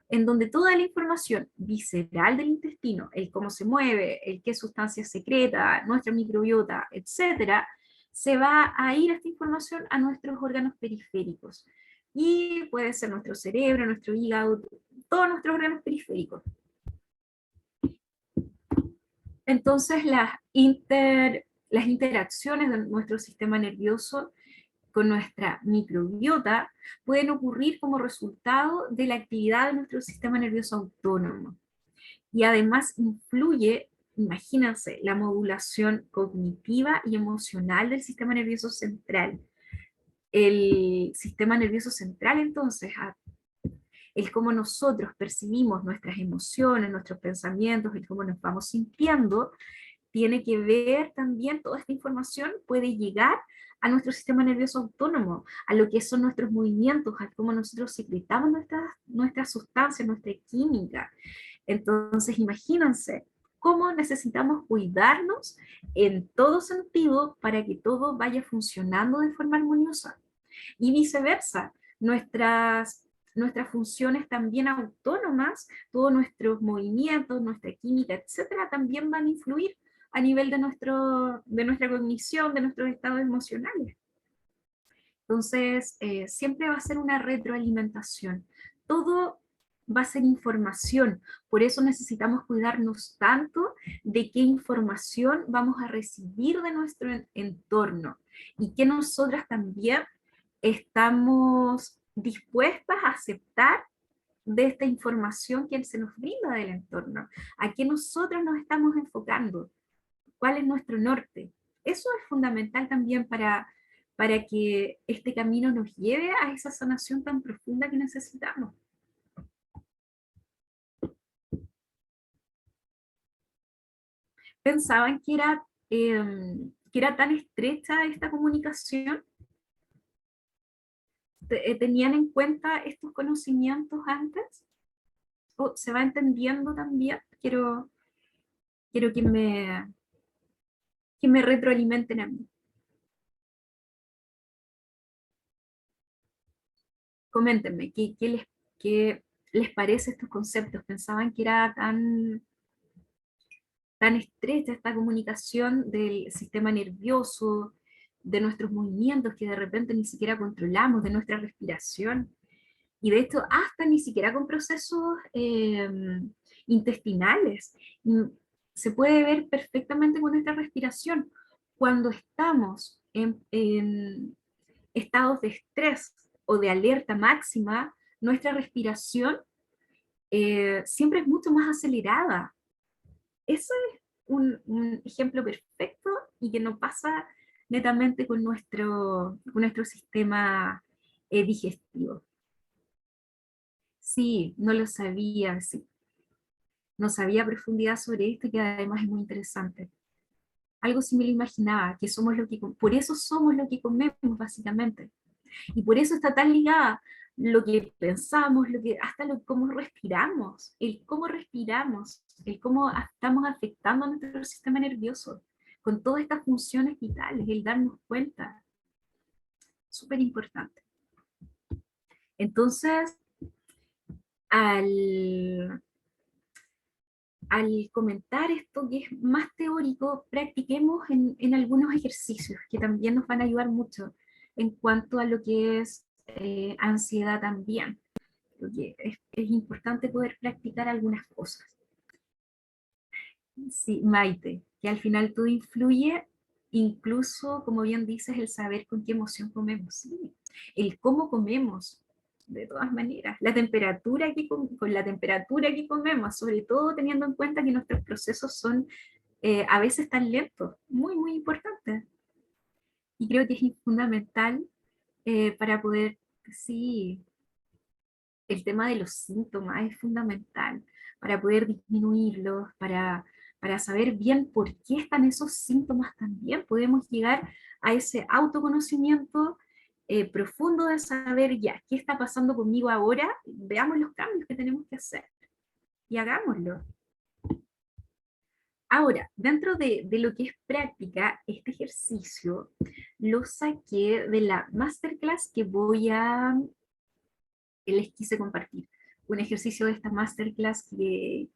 en donde toda la información visceral del intestino, el cómo se mueve, el qué sustancias secreta, nuestra microbiota, etcétera, se va a ir esta información a nuestros órganos periféricos. Y puede ser nuestro cerebro, nuestro hígado, todos nuestros órganos periféricos. Entonces las interacciones de nuestro sistema nervioso con nuestra microbiota pueden ocurrir como resultado de la actividad de nuestro sistema nervioso autónomo. Y además influye, imagínense, la modulación cognitiva y emocional del sistema nervioso central. El sistema nervioso central, entonces, el cómo nosotros percibimos nuestras emociones, nuestros pensamientos, el cómo nos vamos sintiendo, tiene que ver también, toda esta información puede llegar a nuestro sistema nervioso autónomo, a lo que son nuestros movimientos, a cómo nosotros secretamos nuestras sustancias, nuestra química. Entonces, imagínense cómo necesitamos cuidarnos en todo sentido para que todo vaya funcionando de forma armoniosa. Y viceversa, nuestras funciones también autónomas, todos nuestros movimientos, nuestra química, etcétera, también van a influir a nivel de nuestra cognición, de nuestros estados emocionales. Entonces, siempre va a ser una retroalimentación. Todo va a ser información, por eso necesitamos cuidarnos tanto de qué información vamos a recibir de nuestro entorno y que nosotras también estamos dispuestas a aceptar de esta información que se nos brinda del entorno, a qué nosotros nos estamos enfocando, cuál es nuestro norte. Eso es fundamental también para que este camino nos lleve a esa sanación tan profunda que necesitamos. ¿Pensaban que era tan estrecha esta comunicación? ¿Tenían en cuenta estos conocimientos antes? ¿O se va entendiendo también? Quiero que me retroalimenten a mí. Coméntenme, qué les parece estos conceptos? ¿Pensaban que era tan estrecha esta comunicación del sistema nervioso, de nuestros movimientos que de repente ni siquiera controlamos, de nuestra respiración? Y de hecho, hasta ni siquiera con procesos intestinales. Se puede ver perfectamente con nuestra respiración. Cuando estamos en estados de estrés o de alerta máxima, nuestra respiración siempre es mucho más acelerada. Eso es un ejemplo perfecto y que no pasa netamente con nuestro sistema digestivo. Sí, no lo sabía, sí. No sabía a profundidad sobre esto, que además es muy interesante. Algo sí me lo imaginaba, que somos lo que, por eso somos lo que comemos, básicamente. Y por eso está tan ligada lo que pensamos, hasta cómo respiramos, el cómo estamos afectando a nuestro sistema nervioso, con todas estas funciones vitales, el darnos cuenta. Súper importante. Entonces, al comentar esto que es más teórico, practiquemos en algunos ejercicios que también nos van a ayudar mucho en cuanto a lo que es ansiedad también. Porque es importante poder practicar algunas cosas. Sí, Maite, que al final todo influye, incluso, como bien dices, el saber con qué emoción comemos, sí, el cómo comemos, de todas maneras, la temperatura con la temperatura que comemos, sobre todo teniendo en cuenta que nuestros procesos son a veces tan lentos, muy, muy importante. Y creo que es fundamental para poder, sí, el tema de los síntomas es fundamental para poder disminuirlos, para saber bien por qué están esos síntomas también. Podemos llegar a ese autoconocimiento profundo de saber ya qué está pasando conmigo ahora, veamos los cambios que tenemos que hacer y hagámoslo. Ahora, dentro de lo que es práctica, este ejercicio lo saqué de la masterclass les quise compartir. Un ejercicio de esta masterclass que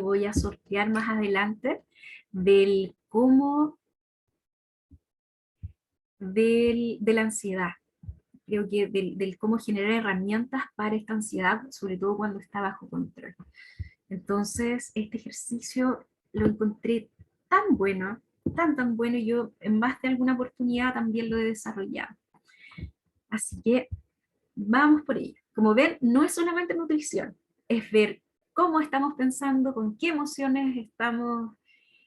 voy a sortear más adelante, del cómo, de la ansiedad. Creo que del cómo generar herramientas para esta ansiedad, sobre todo cuando está bajo control. Entonces, este ejercicio lo encontré tan bueno, tan bueno, y yo en más de alguna oportunidad también lo he desarrollado. Así que vamos por ello. Como ven, no es solamente nutrición, es ver cómo estamos pensando, con qué emociones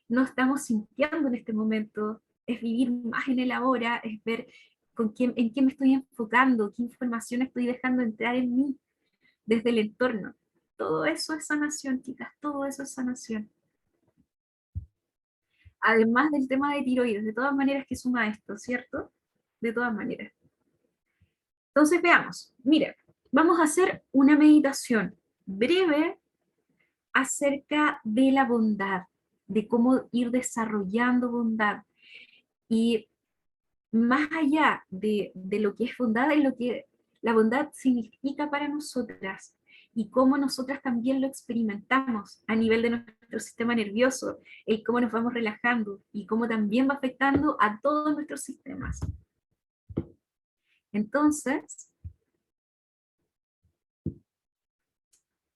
no estamos sintiendo en este momento, es vivir más en el ahora, es ver en qué me estoy enfocando, qué información estoy dejando entrar en mí desde el entorno. Todo eso es sanación, chicas, todo eso es sanación. Además del tema de tiroides, de todas maneras que suma esto, ¿cierto? De todas maneras. Entonces veamos, mire, vamos a hacer una meditación breve acerca de la bondad, de cómo ir desarrollando bondad. Y más allá de lo que es bondad, es lo que la bondad significa para nosotras y cómo nosotras también lo experimentamos a nivel de nuestro sistema nervioso, y cómo nos vamos relajando y cómo también va afectando a todos nuestros sistemas. Entonces,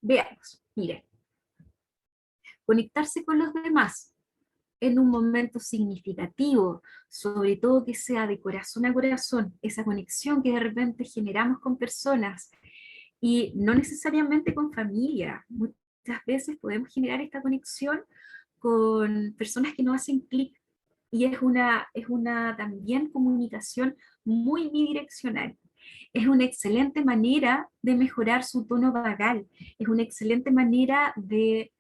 veamos, mire, conectarse con los demás en un momento significativo, sobre todo que sea de corazón a corazón, esa conexión que de repente generamos con personas y no necesariamente con familia. Muchas veces podemos generar esta conexión con personas que no hacen clic y es una también comunicación muy bidireccional. Es una excelente manera de mejorar su tono vagal, es una excelente manera de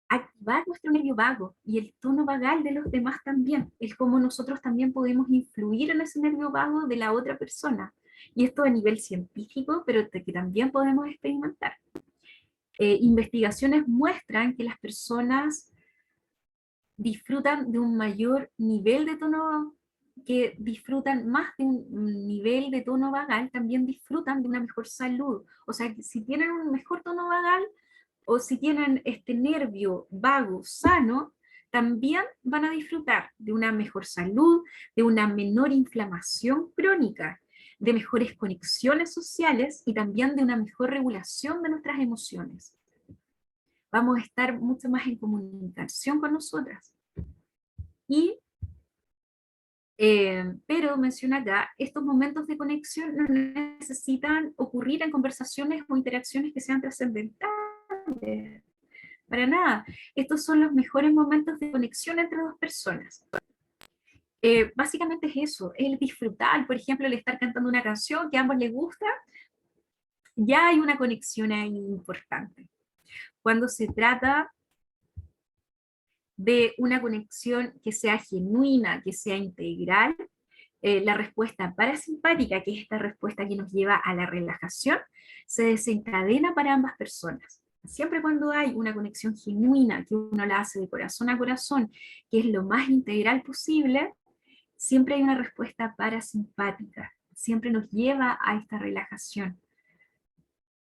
activar nuestro nervio vago y el tono vagal de los demás también, es como nosotros también podemos influir en ese nervio vago de la otra persona. Y esto a nivel científico, pero que también podemos experimentar. Investigaciones muestran que las personas disfrutan de un mayor nivel de tono, que disfrutan más de un nivel de tono vagal, también disfrutan de una mejor salud. O sea, que si tienen un mejor tono vagal, o si tienen este nervio vago sano, también van a disfrutar de una mejor salud, de una menor inflamación crónica, de mejores conexiones sociales y también de una mejor regulación de nuestras emociones. Vamos a estar mucho más en comunicación con nosotras. Y, pero menciona acá, estos momentos de conexión no necesitan ocurrir en conversaciones o interacciones que sean trascendentales. Para nada. Estos son los mejores momentos de conexión entre dos personas. Básicamente es eso, el disfrutar, por ejemplo, el estar cantando una canción que a ambos les gusta, ya hay una conexión ahí importante. Cuando se trata de una conexión que sea genuina, que sea integral, la respuesta parasimpática, que es esta respuesta que nos lleva a la relajación, se desencadena para ambas personas. Siempre cuando hay una conexión genuina, que uno la hace de corazón a corazón, que es lo más integral posible, siempre hay una respuesta parasimpática, siempre nos lleva a esta relajación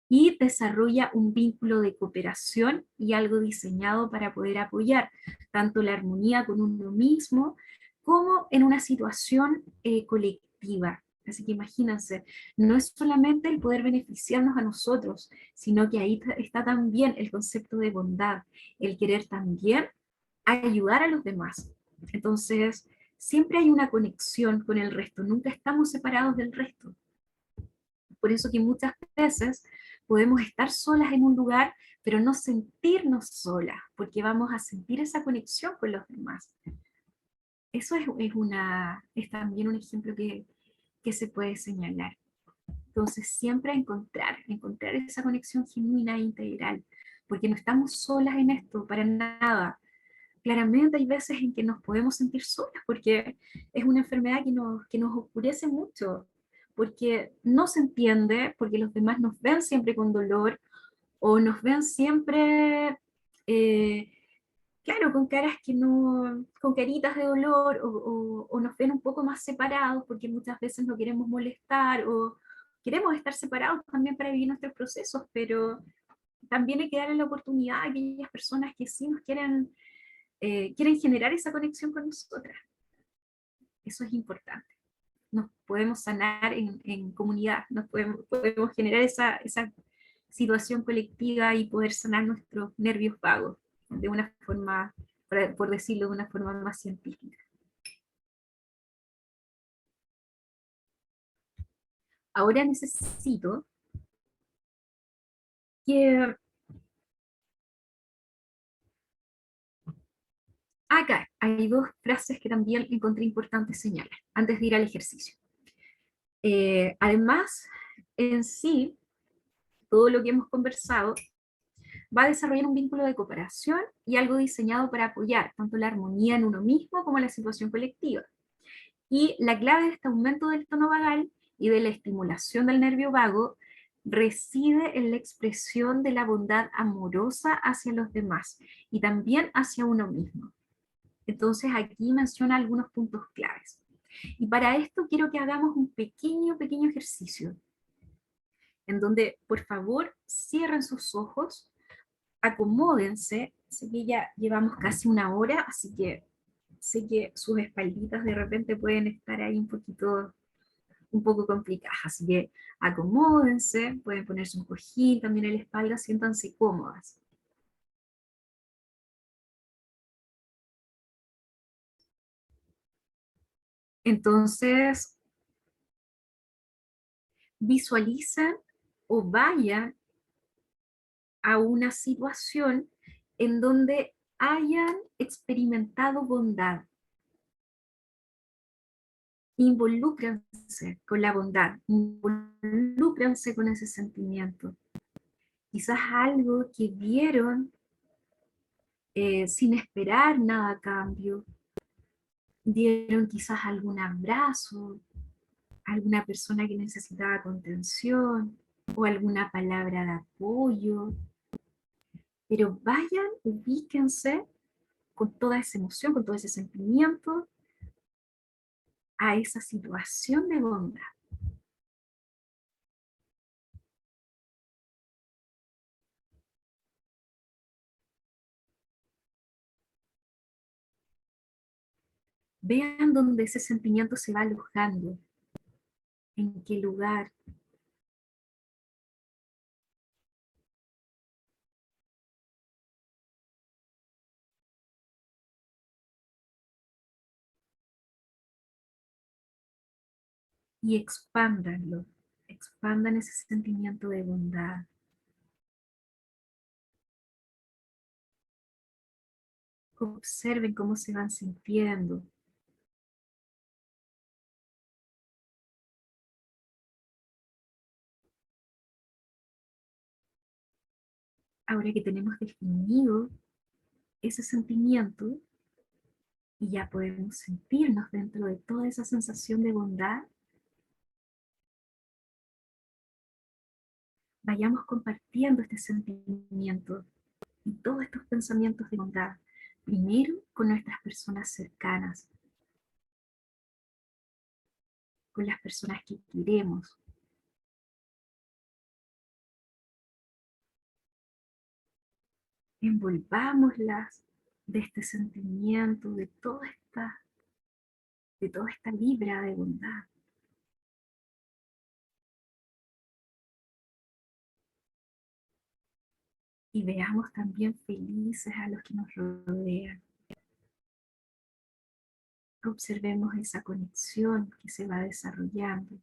y desarrolla un vínculo de cooperación y algo diseñado para poder apoyar tanto la armonía con uno mismo como en una situación colectiva. Así que imagínense, no es solamente el poder beneficiarnos a nosotros, sino que ahí está también el concepto de bondad, el querer también ayudar a los demás. Entonces, siempre hay una conexión con el resto, nunca estamos separados del resto. Por eso que muchas veces podemos estar solas en un lugar, pero no sentirnos solas, porque vamos a sentir esa conexión con los demás. Eso es también un ejemplo que se puede señalar. Entonces, siempre encontrar esa conexión genuina e integral, porque no estamos solas en esto, para nada. Claramente hay veces en que nos podemos sentir solas, porque es una enfermedad que nos oscurece mucho, porque no se entiende, porque los demás nos ven siempre con dolor, o nos ven siempre, claro, con caras que no, con caritas de dolor, o nos ven un poco más separados, porque muchas veces no queremos molestar, o queremos estar separados también para vivir nuestros procesos, pero también hay que darle la oportunidad a aquellas personas que sí nos quieren generar esa conexión con nosotras. Eso es importante. Nos podemos sanar en comunidad, podemos generar esa situación colectiva y poder sanar nuestros nervios vagos de una forma, por decirlo de una forma más científica. Ahora necesito que acá hay dos frases que también encontré importantes señalar antes de ir al ejercicio. Además, en sí, todo lo que hemos conversado va a desarrollar un vínculo de cooperación y algo diseñado para apoyar tanto la armonía en uno mismo como la situación colectiva. Y la clave de este aumento del tono vagal y de la estimulación del nervio vago reside en la expresión de la bondad amorosa hacia los demás y también hacia uno mismo. Entonces aquí menciona algunos puntos claves. Y para esto quiero que hagamos un pequeño ejercicio, en donde por favor cierren sus ojos, acomódense. Sé que ya llevamos casi una hora, así que sé que sus espalditas de repente pueden estar ahí un poco complicadas, así que acomódense, pueden ponerse un cojín también en la espalda, siéntanse cómodas. Entonces, visualizan o vayan a una situación en donde hayan experimentado bondad. Involúcrense con la bondad, involúcrense con ese sentimiento. Quizás algo que vieron sin esperar nada a cambio, dieron quizás algún abrazo, alguna persona que necesitaba contención o alguna palabra de apoyo, pero vayan, ubíquense con toda esa emoción, con todo ese sentimiento, a esa situación de bondad. Vean dónde ese sentimiento se va alojando, en qué lugar. Y expándanlo, expandan ese sentimiento de bondad. Observen cómo se van sintiendo. Ahora que tenemos definido ese sentimiento y ya podemos sentirnos dentro de toda esa sensación de bondad, vayamos compartiendo este sentimiento y todos estos pensamientos de bondad, primero con nuestras personas cercanas, con las personas que queremos. Envolvámoslas de este sentimiento, de toda esta vibra de bondad. Y veamos también felices a los que nos rodean. Observemos esa conexión que se va desarrollando.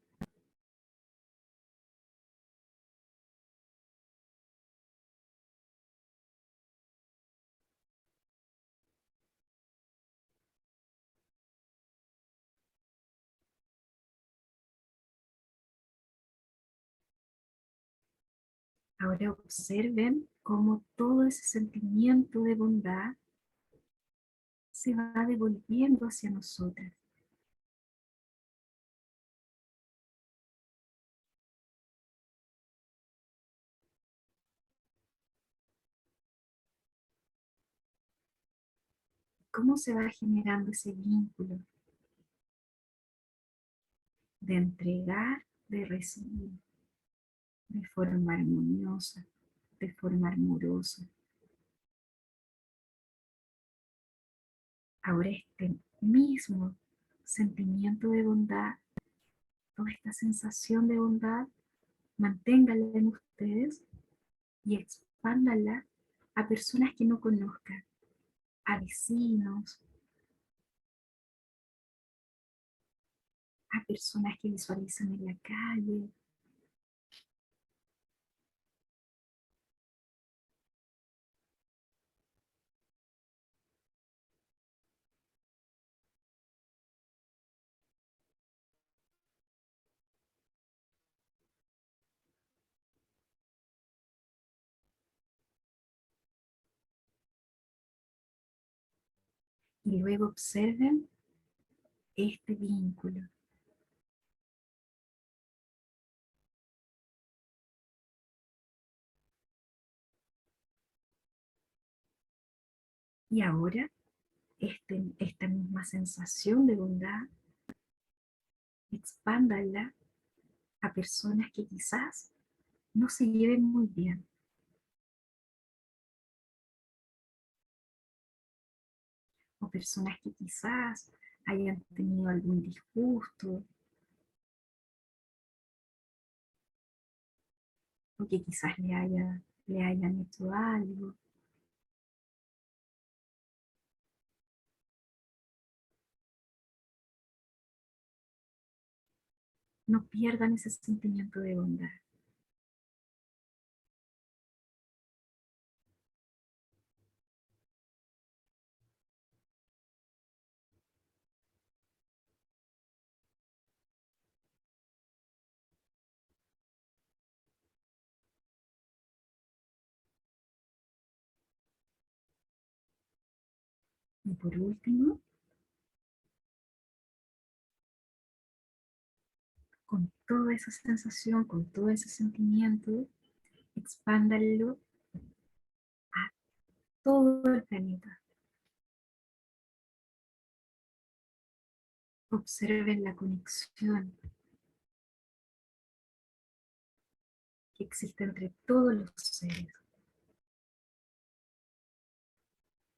Ahora observen cómo todo ese sentimiento de bondad se va devolviendo hacia nosotras. ¿Cómo se va generando ese vínculo de entregar, de recibir, de forma armoniosa, de forma amorosa? Ahora este mismo sentimiento de bondad, toda esta sensación de bondad, manténgala en ustedes y expándala a personas que no conozcan, a vecinos, a personas que visualizan en la calle, y luego observen este vínculo. Y ahora, esta misma sensación de bondad, expándala a personas que quizás no se lleven muy bien, o personas que quizás hayan tenido algún disgusto, o que quizás le hayan hecho algo. No pierdan ese sentimiento de bondad. Y por último, con toda esa sensación, con todo ese sentimiento, expándanlo a todo el planeta. Observen la conexión que existe entre todos los seres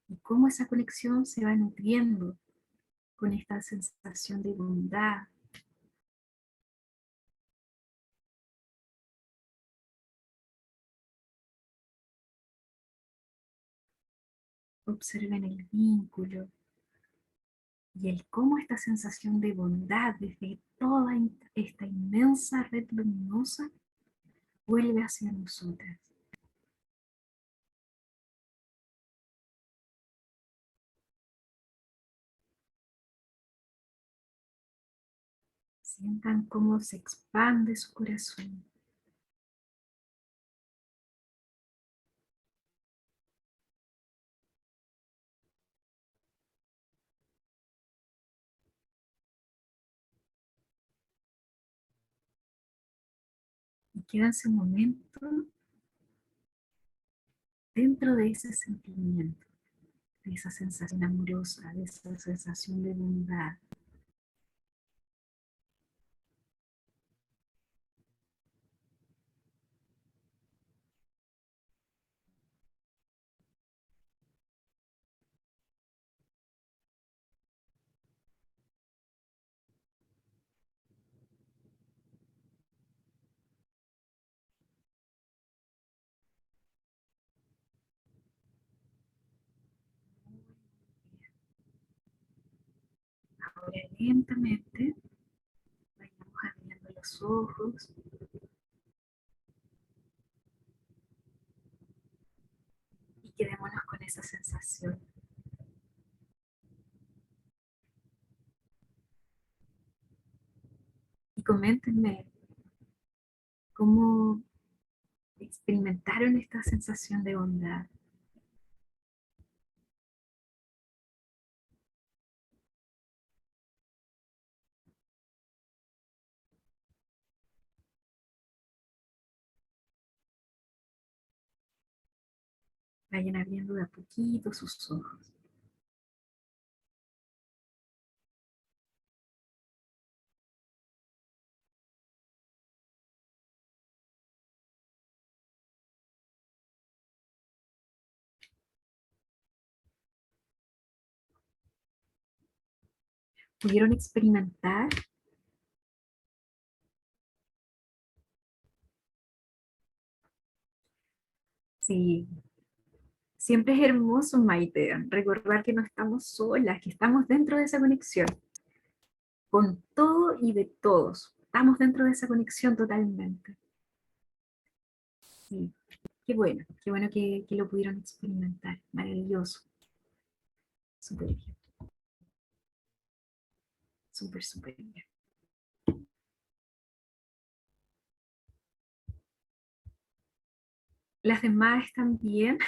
y cómo esa conexión se va nutriendo con esta sensación de bondad. Observen el vínculo y el cómo esta sensación de bondad desde toda esta inmensa red luminosa vuelve hacia nosotras. Sientan cómo se expande su corazón. Y quédense un momento dentro de ese sentimiento, de esa sensación amorosa, de esa sensación de bondad. Ahora lentamente vayamos abriendo los ojos y quedémonos con esa sensación. Y coméntenme cómo experimentaron esta sensación de bondad. Vayan abriendo de a poquito sus ojos. ¿Pudieron experimentar? Sí, siempre es hermoso, Maite, recordar que no estamos solas, que estamos dentro de esa conexión. con todo y de todos. Estamos dentro de esa conexión totalmente. Sí, qué bueno que lo pudieron experimentar. Maravilloso. Súper bien. Súper, súper bien. Las demás están bien.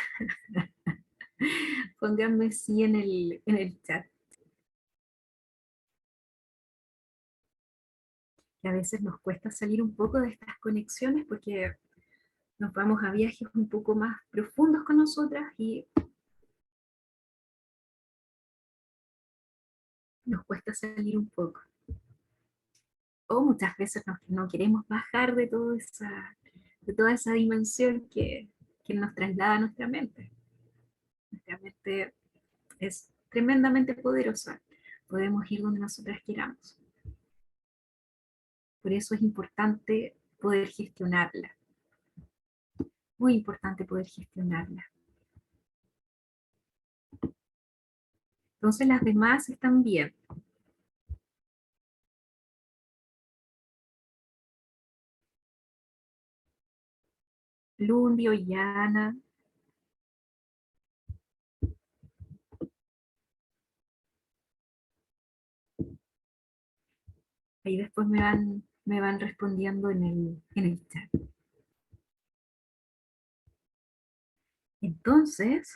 Pónganme sí en el chat. Que a veces nos cuesta salir un poco de estas conexiones porque nos vamos a viajes un poco más profundos con nosotras y nos cuesta salir un poco. O muchas veces no queremos bajar de toda esa dimensión que nos traslada a nuestra mente. Nuestra mente es tremendamente poderosa. Podemos ir donde nosotras queramos. Por eso es importante poder gestionarla. Muy importante poder gestionarla. Entonces las demás están bien. Lundi, Ollana. Ahí después me van respondiendo en el chat. Entonces,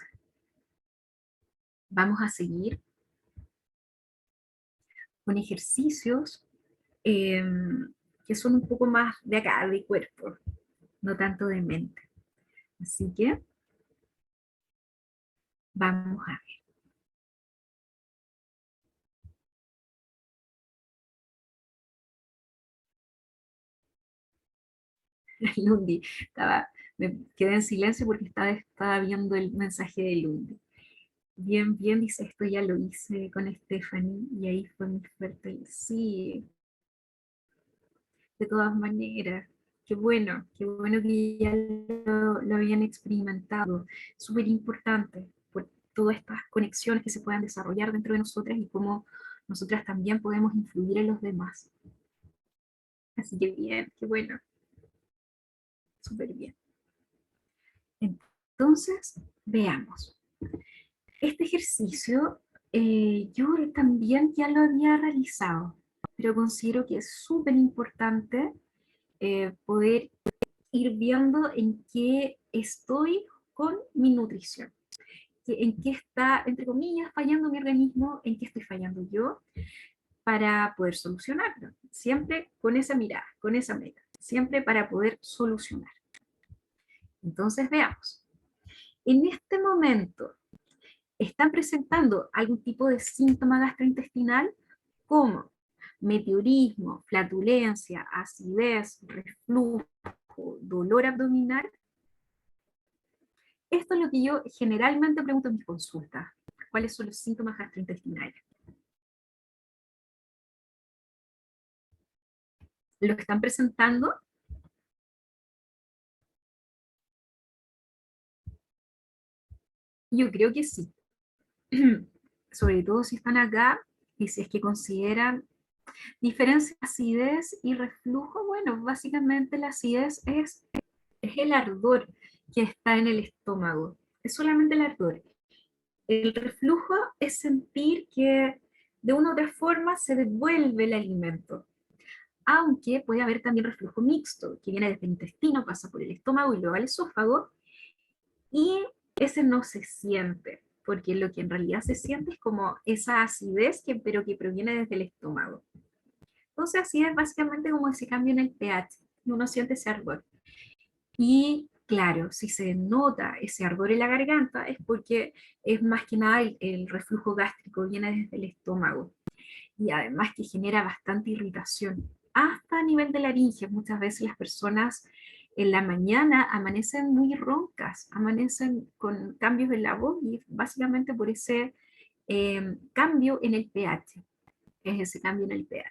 vamos a seguir con ejercicios eh, que son un poco más de acá, de cuerpo, no tanto de mente. Así que vamos a ver. Lundi, me quedé en silencio porque estaba viendo el mensaje de Lundi. Bien, bien, dice, esto ya lo hice con Stephanie y ahí fue muy fuerte. Sí, de todas maneras. Qué bueno que ya lo habían experimentado. Súper importante por todas estas conexiones que se puedan desarrollar dentro de nosotras y cómo nosotras también podemos influir en los demás. Así que bien, qué bueno, súper bien. Entonces, veamos. Este ejercicio yo también ya lo había realizado, pero considero que es súper importante poder ir viendo en qué estoy con mi nutrición, en qué está, entre comillas, fallando mi organismo, en qué estoy fallando yo, para poder solucionarlo. Siempre con esa mirada, con esa meta, siempre para poder solucionar. Entonces veamos. En este momento, ¿están presentando algún tipo de síntoma gastrointestinal como meteorismo, flatulencia, acidez, reflujo, dolor abdominal? Esto es lo que yo generalmente pregunto en mis consultas. ¿Cuáles son los síntomas gastrointestinales? ¿Lo están presentando? Yo creo que sí. Sobre todo si están acá y si es que consideran diferencia de acidez y reflujo. Bueno, básicamente la acidez es el ardor que está en el estómago. Es solamente el ardor. El reflujo es sentir que de una u otra forma se devuelve el alimento. Aunque puede haber también reflujo mixto, que viene desde el intestino, pasa por el estómago y luego al esófago, y ese no se siente, porque lo que en realidad se siente es como esa acidez, pero que proviene desde el estómago. Entonces así es básicamente como ese cambio en el pH, uno siente ese ardor. Y claro, si se nota ese ardor en la garganta es porque es más que nada el reflujo gástrico, viene desde el estómago. Y además que genera bastante irritación, hasta a nivel de laringe. Muchas veces las personas en la mañana amanecen muy roncas, amanecen con cambios en la voz y básicamente por ese cambio en el pH, es ese cambio en el pH.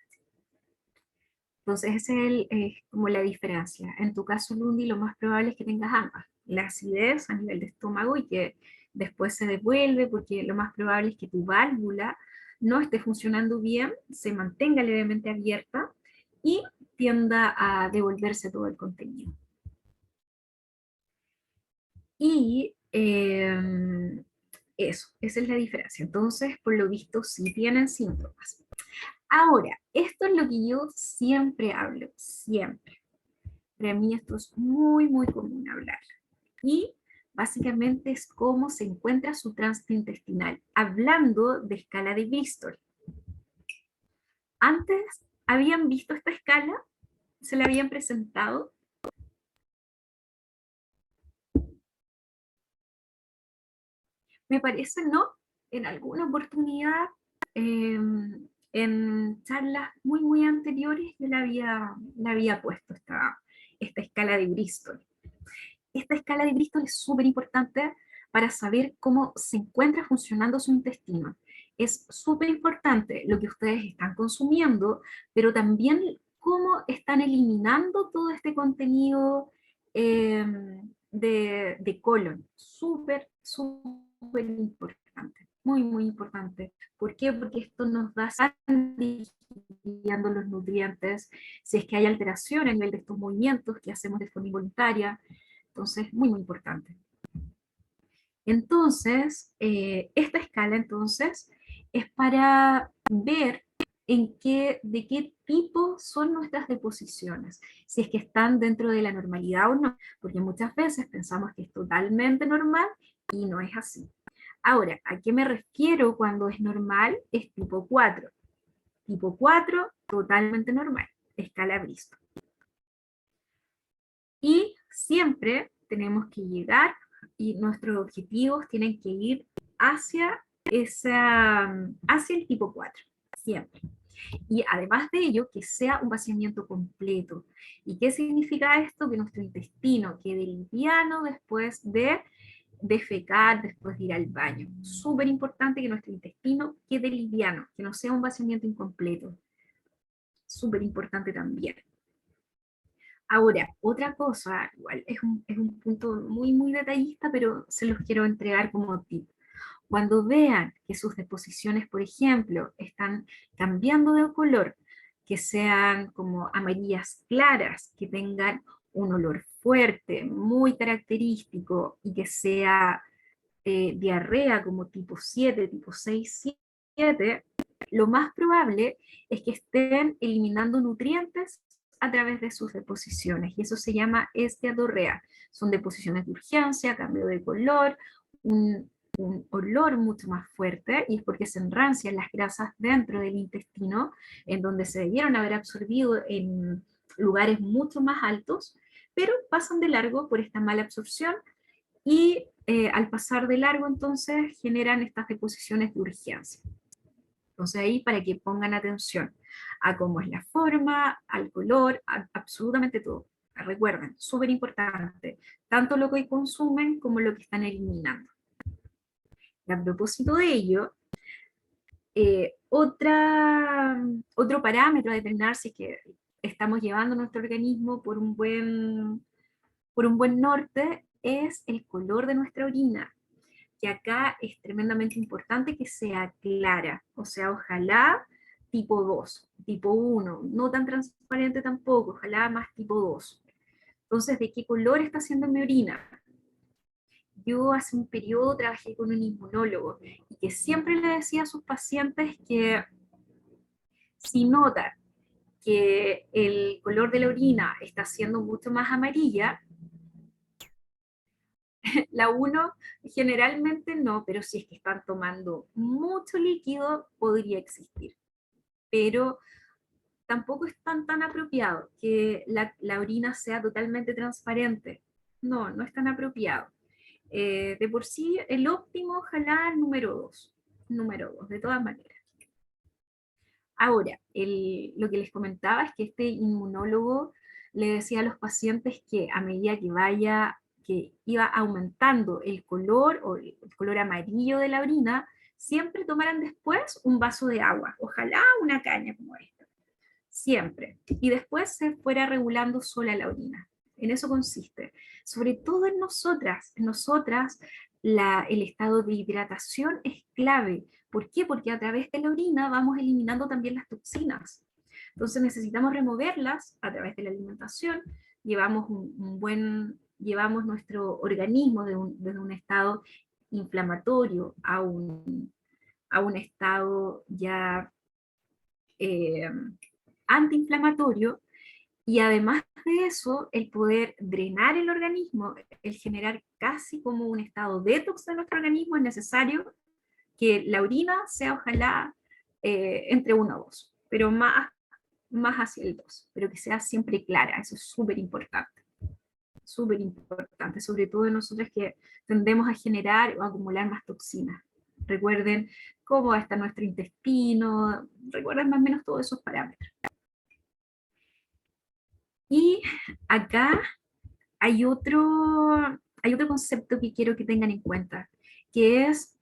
Entonces, esa es como la diferencia. En tu caso, Lundi, lo más probable es que tengas ambas. La acidez a nivel de estómago y que después se devuelve, porque lo más probable es que tu válvula no esté funcionando bien, se mantenga levemente abierta y tienda a devolverse todo el contenido. Y eso, esa es la diferencia. Entonces, por lo visto, sí tienen síntomas. Ahora, esto es lo que yo siempre hablo, siempre. Para mí esto es muy, muy común hablar. Y básicamente es cómo se encuentra su tránsito intestinal, hablando de escala de Bristol. Antes, ¿habían visto esta escala? ¿Se la habían presentado? Me parece, ¿no? En alguna oportunidad, en charlas muy, muy anteriores, yo la había puesto esta escala de Bristol. Esta escala de Bristol es súper importante para saber cómo se encuentra funcionando su intestino. Es súper importante lo que ustedes están consumiendo, pero también cómo están eliminando todo este contenido de colon. Súper, súper importante. Muy, muy importante. ¿Por qué? Porque esto nos va a estar los nutrientes, si es que hay alteración a nivel de estos movimientos que hacemos de forma involuntaria. Entonces, muy, muy importante. Entonces, esta escala entonces es para ver de qué tipo son nuestras deposiciones, si es que están dentro de la normalidad o no, porque muchas veces pensamos que es totalmente normal y no es así. Ahora, ¿a qué me refiero cuando es normal? Es tipo 4. Tipo 4, totalmente normal, escala Bristol. Y siempre tenemos que llegar y nuestros objetivos tienen que ir hacia el tipo 4, siempre. Y además de ello, que sea un vaciamiento completo. ¿Y qué significa esto? Que nuestro intestino quede liviano después de defecar, después de ir al baño. Súper importante que nuestro intestino quede liviano, que no sea un vaciamiento incompleto. Súper importante también. Ahora, otra cosa, igual es un punto muy, muy detallista, pero se los quiero entregar como tip. Cuando vean que sus deposiciones, por ejemplo, están cambiando de color, que sean como amarillas claras, que tengan un olor fuerte, muy característico, y que sea diarrea como tipo 7, tipo 6, 7, lo más probable es que estén eliminando nutrientes a través de sus deposiciones, y eso se llama esteatorrea. Son deposiciones de urgencia, cambio de color, un olor mucho más fuerte, y es porque se enrancian las grasas dentro del intestino, en donde se debieron haber absorbido en lugares mucho más altos, pero pasan de largo por esta mala absorción, y al pasar de largo entonces generan estas deposiciones de urgencia. Entonces ahí para que pongan atención a cómo es la forma, al color, absolutamente todo. Recuerden, súper importante, tanto lo que consumen como lo que están eliminando. Y a propósito de ello, otro parámetro a determinar si es que estamos llevando nuestro organismo por un buen norte es el color de nuestra orina, que acá es tremendamente importante que sea clara, o sea, ojalá tipo 2, tipo 1, no tan transparente tampoco, ojalá más tipo 2. Entonces, ¿de qué color está haciendo mi orina? Yo hace un periodo trabajé con un inmunólogo y que siempre le decía a sus pacientes que si notan que el color de la orina está siendo mucho más amarilla, la 1 generalmente no, pero si es que están tomando mucho líquido, podría existir. Pero tampoco es tan apropiado que la orina sea totalmente transparente. No, no es tan apropiado. De por sí, el óptimo, ojalá, el número 2. Número 2, de todas maneras. Ahora, lo que les comentaba es que este inmunólogo le decía a los pacientes que a medida que iba aumentando el color o el color amarillo de la orina, siempre tomaran después un vaso de agua, ojalá una caña como esta, siempre. Y después se fuera regulando sola la orina. En eso consiste. Sobre todo en nosotras el estado de hidratación es clave, ¿Por qué? Porque a través de la orina vamos eliminando también las toxinas. Entonces necesitamos removerlas a través de la alimentación, llevamos nuestro organismo desde un estado inflamatorio a un estado ya eh, antiinflamatorio, y además de eso, el poder drenar el organismo, el generar casi como un estado detox de nuestro organismo, es necesario que la orina sea ojalá entre 1 o 2, pero más hacia el 2, pero que sea siempre clara, eso es súper importante, sobre todo en nosotros que tendemos a generar o a acumular más toxinas. Recuerden cómo está nuestro intestino, recuerden más o menos todos esos parámetros. Y acá hay otro concepto que quiero que tengan en cuenta, que es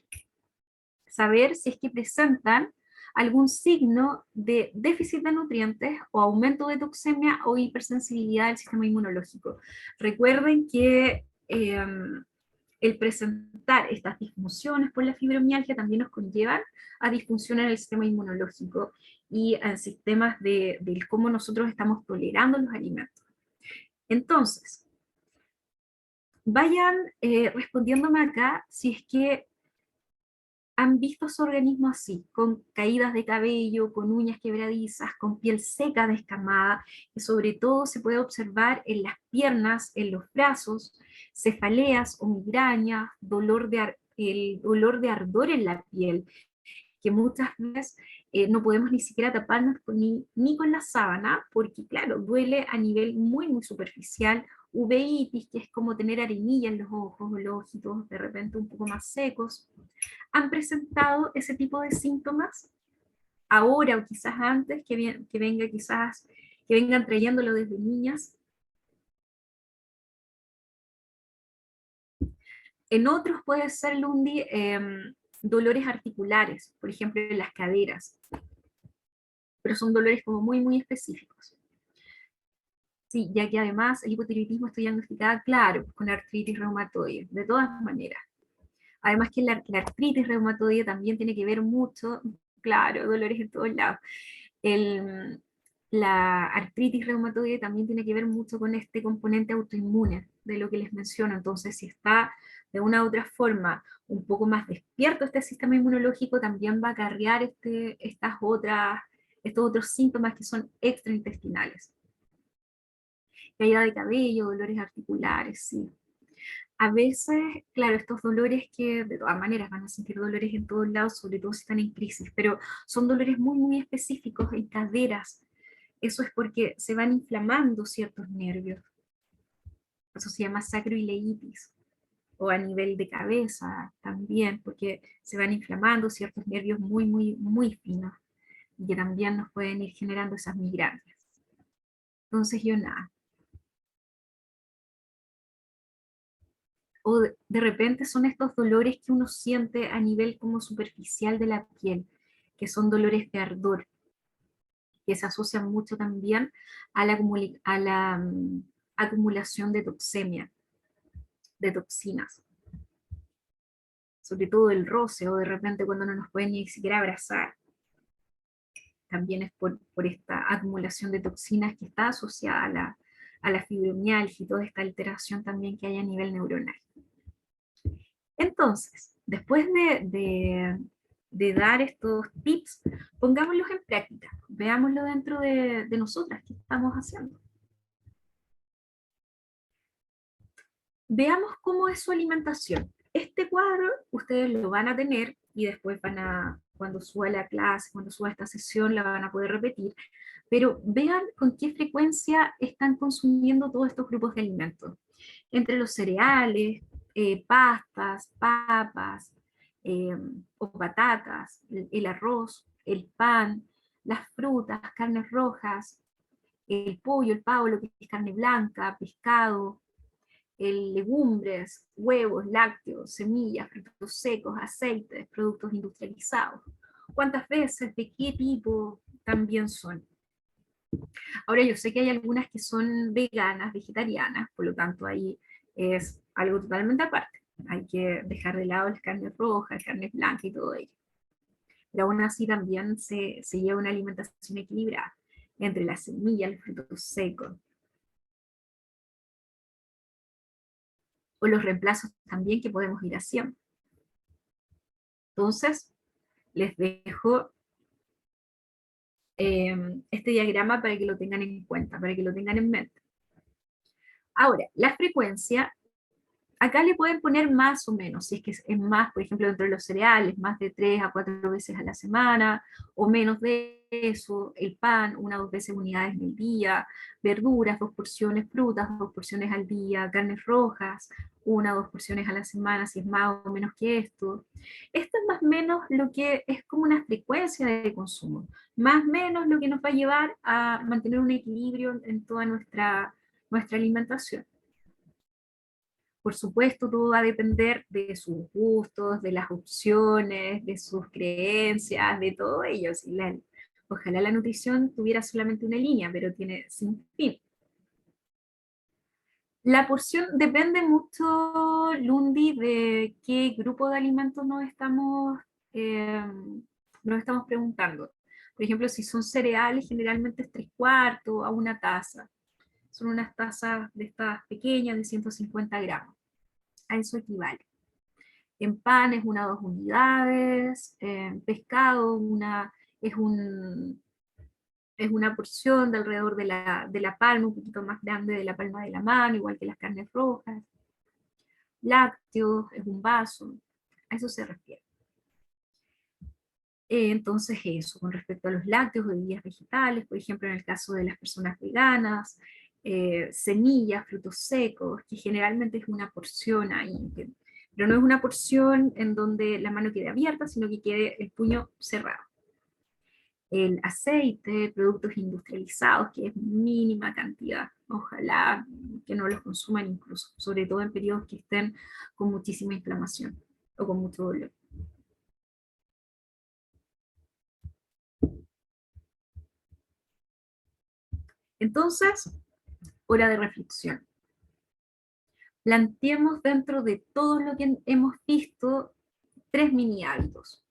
saber si es que presentan algún signo de déficit de nutrientes o aumento de toxemia o hipersensibilidad del sistema inmunológico. Recuerden que el presentar estas disfunciones por la fibromialgia también nos conllevan a disfunciones en el sistema inmunológico y a sistemas de cómo nosotros estamos tolerando los alimentos. Entonces, vayan respondiéndome acá si es que han visto su organismo así, con caídas de cabello, con uñas quebradizas, con piel seca, descamada, y sobre todo se puede observar en las piernas, en los brazos, cefaleas o migrañas, el dolor de ardor en la piel, que muchas veces no podemos ni siquiera taparnos ni con la sábana, porque claro, duele a nivel muy superficial. Uveitis, que es como tener arenilla en los ojos, o los ojitos de repente un poco más secos. ¿Han presentado ese tipo de síntomas ahora o quizás antes, que vengan trayéndolo desde niñas? En otros puede ser, Lundi, dolores articulares, por ejemplo en las caderas, pero son dolores como muy específicos. Sí, ya que además el hipotiroidismo está diagnosticada, claro, con artritis reumatoide, de todas maneras. Además que la artritis reumatoide también tiene que ver mucho, claro, dolores en todos lados. La artritis reumatoide también tiene que ver mucho con este componente autoinmune de lo que les menciono. Entonces, si está de una u otra forma un poco más despierto este sistema inmunológico, también va a acarrear estos otros síntomas que son extraintestinales. Caída de cabello, dolores articulares, sí. A veces, claro, estos dolores que de todas maneras van a sentir dolores en todos lados, sobre todo si están en crisis, pero son dolores muy específicos en caderas. Eso es porque se van inflamando ciertos nervios. Eso se llama sacroileitis. O a nivel de cabeza también, porque se van inflamando ciertos nervios muy finos y que también nos pueden ir generando esas migrañas. Entonces yo nada. O de repente son estos dolores que uno siente a nivel como superficial de la piel, que son dolores de ardor, que se asocian mucho también a la acumulación de toxemia, de toxinas, sobre todo el roce, o de repente cuando no nos pueden ni siquiera abrazar, también es por esta acumulación de toxinas que está asociada a la fibromialgia y toda esta alteración también que hay a nivel neuronal. Entonces, después de dar estos tips, pongámoslos en práctica, veámoslo dentro de nosotras, qué estamos haciendo. Veamos cómo es su alimentación. Este cuadro ustedes lo van a tener y después cuando suba la clase, cuando suba esta sesión, la van a poder repetir, pero vean con qué frecuencia están consumiendo todos estos grupos de alimentos. Entre los cereales, pastas, papas o patatas, el arroz, el pan, las frutas, carnes rojas, el pollo, el pavo, lo que es carne blanca, pescado, legumbres, huevos, lácteos, semillas, frutos secos, aceites, productos industrializados. ¿Cuántas veces? ¿De qué tipo también son? Ahora yo sé que hay algunas que son veganas, vegetarianas, por lo tanto ahí es algo totalmente aparte. Hay que dejar de lado las carnes rojas, carnes blancas y todo ello. pero aún así también se lleva una alimentación equilibrada entre la semilla, el fruto seco, o los reemplazos también que podemos ir haciendo. Entonces, les dejo este diagrama para que lo tengan en cuenta, para que lo tengan en mente. Ahora, la frecuencia, acá le pueden poner más o menos, si es que es más, por ejemplo, dentro de los cereales, más de 3 a 4 veces a la semana, o menos de eso, el pan, 1 a 2 veces unidades en el día, verduras, 2 porciones, frutas, 2 porciones al día, carnes rojas, 1 a 2 porciones a la semana, si es más o menos que esto. Esto es más o menos lo que es como una frecuencia de consumo, más o menos lo que nos va a llevar a mantener un equilibrio en toda nuestra alimentación. Por supuesto, todo va a depender de sus gustos, de las opciones, de sus creencias, de todo ello. Ojalá la nutrición tuviera solamente una línea, pero tiene sin fin. La porción depende mucho, Lundi, de qué grupo de alimentos nos estamos preguntando. Por ejemplo, si son cereales, generalmente es 3/4 a una taza. Son unas tazas de estas pequeñas de 150 gramos. A eso equivale. En pan es 1 a 2 unidades, en pescado es una porción de alrededor de la palma, un poquito más grande de la palma de la mano, igual que las carnes rojas. Lácteos es un vaso, a eso se refiere. Entonces eso, con respecto a los lácteos, bebidas vegetales, por ejemplo en el caso de las personas veganas, semillas, frutos secos, que generalmente es una porción ahí, pero no es una porción en donde la mano quede abierta, sino que quede el puño cerrado. El aceite, productos industrializados, que es mínima cantidad, ojalá que no los consuman incluso, sobre todo en periodos que estén con muchísima inflamación o con mucho dolor. Entonces, hora de reflexión. Planteemos dentro de todo lo que hemos visto 3 mini hábitos.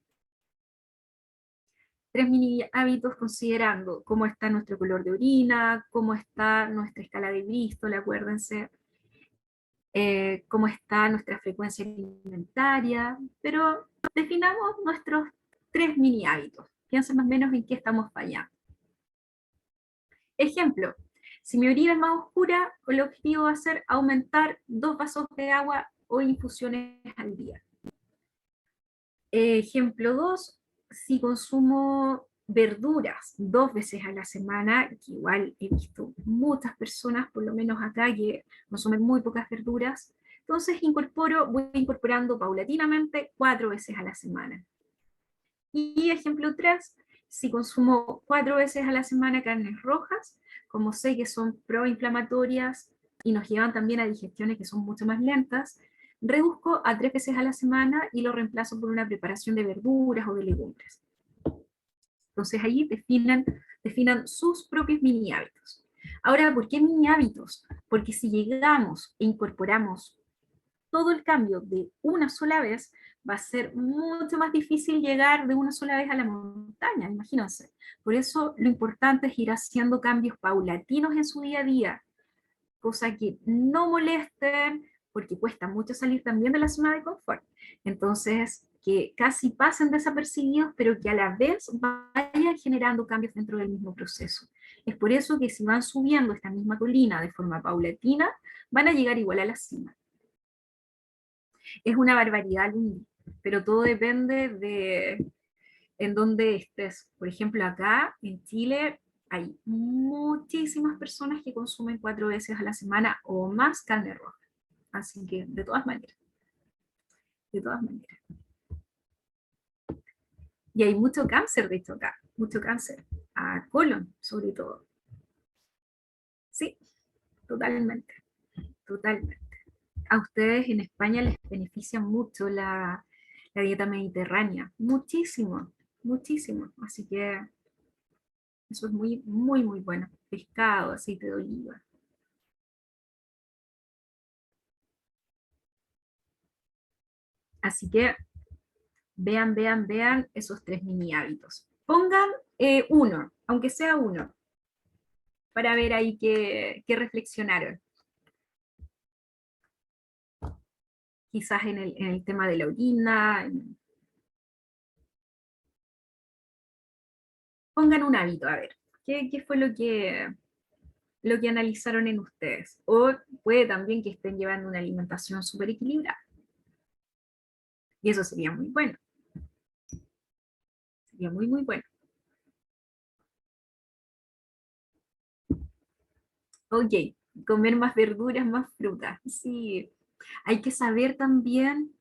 3 mini hábitos considerando cómo está nuestro color de orina, cómo está nuestra escala de Bristol, acuérdense, cómo está nuestra frecuencia alimentaria, pero definamos nuestros 3 mini hábitos. Piensen más o menos en qué estamos fallando. Ejemplo, si mi orina es más oscura, el objetivo va a ser aumentar 2 vasos de agua o infusiones al día. Ejemplo 2, si consumo verduras 2 veces a la semana, que igual he visto muchas personas, por lo menos acá, que consumen muy pocas verduras, entonces voy incorporando paulatinamente 4 veces a la semana. Y ejemplo 3, si consumo 4 veces a la semana carnes rojas, como sé que son proinflamatorias y nos llevan también a digestiones que son mucho más lentas, reduzco a 3 veces a la semana y lo reemplazo por una preparación de verduras o de legumbres. Entonces ahí definan sus propios mini hábitos. Ahora, ¿por qué mini hábitos? Porque si llegamos e incorporamos todo el cambio de una sola vez, va a ser mucho más difícil llegar de una sola vez a la montaña, imagínense. Por eso lo importante es ir haciendo cambios paulatinos en su día a día, cosa que no molesten, porque cuesta mucho salir también de la zona de confort. Entonces, que casi pasen desapercibidos, pero que a la vez vayan generando cambios dentro del mismo proceso. Es por eso que si van subiendo esta misma colina de forma paulatina, van a llegar igual a la cima. Es una barbaridad, pero todo depende de en dónde estés. Por ejemplo, acá en Chile hay muchísimas personas que consumen 4 veces a la semana o más carne roja. Así que, de todas maneras. Y hay mucho cáncer, de hecho, acá, mucho cáncer, a colon, sobre todo. Sí, totalmente, totalmente. A ustedes en España les beneficia mucho la dieta mediterránea, muchísimo, muchísimo. Así que eso es muy, muy, muy bueno. Pescado, aceite de oliva. Así que Vean, vean, vean esos 3 mini hábitos. Pongan uno, aunque sea uno, para ver ahí qué reflexionaron. Quizás en el tema de la orina. Pongan un hábito, a ver, ¿qué fue lo que analizaron en ustedes? O puede también que estén llevando una alimentación súper equilibrada. Y eso sería muy bueno. Sería muy, muy bueno. Ok, comer más verduras, más frutas. Sí, hay que saber también,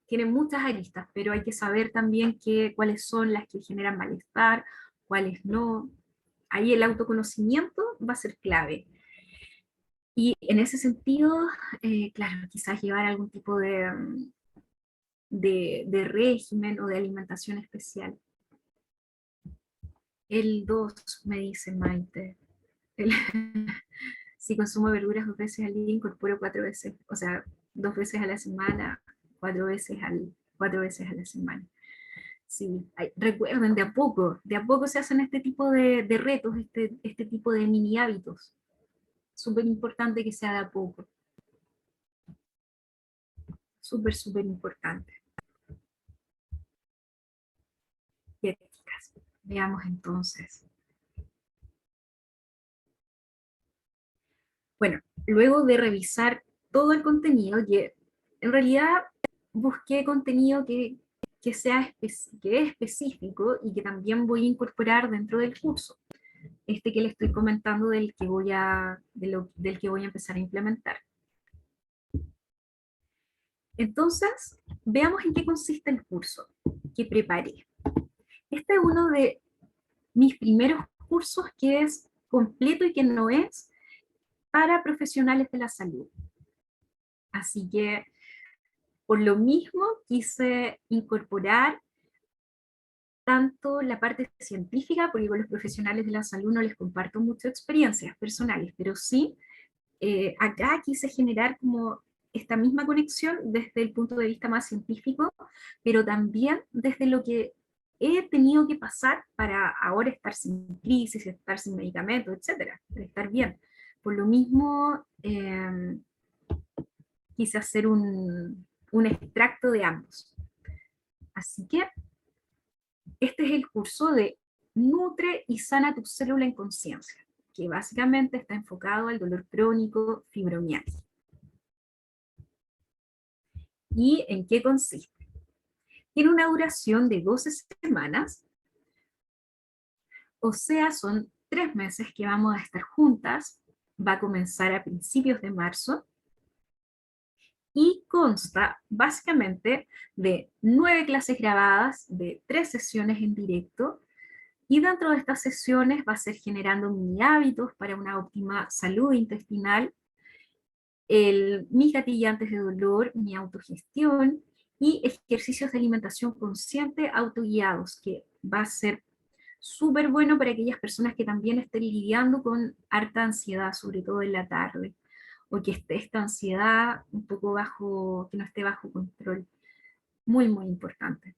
tiene muchas aristas, pero hay que saber también cuáles son las que generan malestar, cuáles no. Ahí el autoconocimiento va a ser clave. Y en ese sentido, claro, quizás llevar algún tipo de régimen o de alimentación especial. El 2 me dice Maite. El, si consumo verduras 2 veces al día, incorporo 4 veces, o sea, 2 veces a la semana, 4 veces a la semana. Sí, recuerden, de a poco se hacen este tipo de retos, este tipo de mini hábitos. Súper importante que sea de a poco. Súper, súper importante. Bien, chicas, veamos entonces. Bueno, luego de revisar todo el contenido, que en realidad busqué contenido que es específico y que también voy a incorporar dentro del curso. Este que le estoy comentando del que voy a empezar a implementar. Entonces, veamos en qué consiste el curso que preparé. Este es uno de mis primeros cursos que es completo y que no es para profesionales de la salud. Así que, por lo mismo, quise incorporar tanto la parte científica, porque con los profesionales de la salud no les comparto muchas experiencias personales, pero sí, acá quise generar como esta misma conexión desde el punto de vista más científico, pero también desde lo que he tenido que pasar para ahora estar sin crisis, estar sin medicamentos, etcétera, para estar bien. Por lo mismo, quise hacer un extracto de ambos. Así que este es el curso de Nutre y sana tu célula en conciencia, que básicamente está enfocado al dolor crónico, fibromialgia. ¿Y en qué consiste? Tiene una duración de 12 semanas, o sea, son 3 meses que vamos a estar juntas, va a comenzar a principios de marzo, y consta básicamente de 9 clases grabadas, de 3 sesiones en directo, y dentro de estas sesiones va a ser generando mini hábitos para una óptima salud intestinal, mis gatillantes de dolor, mi autogestión, y ejercicios de alimentación consciente autoguiados, que va a ser súper bueno para aquellas personas que también estén lidiando con harta ansiedad, sobre todo en la tarde, o que esté esta ansiedad un poco que no esté bajo control. Muy, muy importante.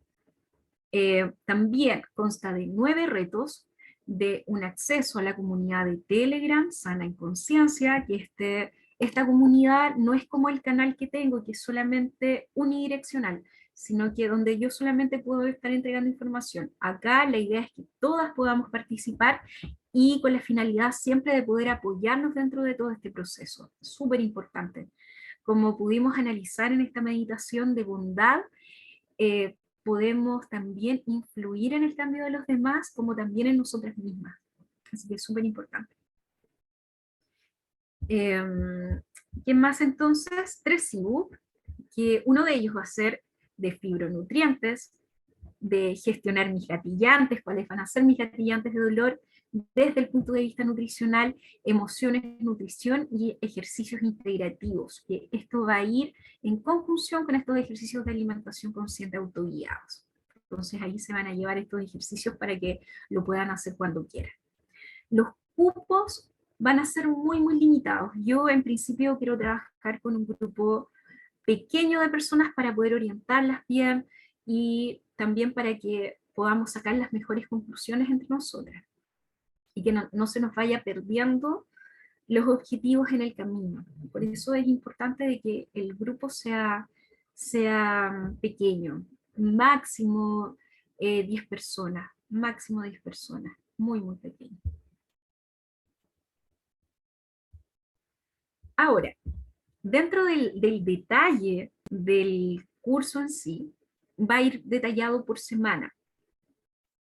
También consta de 9 retos, de un acceso a la comunidad de Telegram, Sana en Conciencia, que esta comunidad no es como el canal que tengo, que es solamente unidireccional, sino que donde yo solamente puedo estar entregando información. Acá la idea es que todas podamos participar y con la finalidad siempre de poder apoyarnos dentro de todo este proceso. Súper importante. Como pudimos analizar en esta meditación de bondad, podemos también influir en el cambio de los demás, como también en nosotras mismas. Así que es súper importante. ¿Qué más entonces? 3 ebook, que uno de ellos va a ser de fibronutrientes, de gestionar mis gatillantes, cuáles van a ser mis gatillantes de dolor, desde el punto de vista nutricional, emociones, nutrición y ejercicios integrativos, que esto va a ir en conjunción con estos ejercicios de alimentación consciente autoguiados. Entonces ahí se van a llevar estos ejercicios para que lo puedan hacer cuando quieran. Los cupos van a ser muy, muy limitados. Yo en principio quiero trabajar con un grupo pequeño de personas para poder orientarlas bien y también para que podamos sacar las mejores conclusiones entre nosotras y que no se nos vaya perdiendo los objetivos en el camino. Por eso es importante de que el grupo sea pequeño, máximo 10 personas, máximo 10 personas, muy, muy pequeño. Ahora, dentro del detalle del curso en sí, va a ir detallado por semana.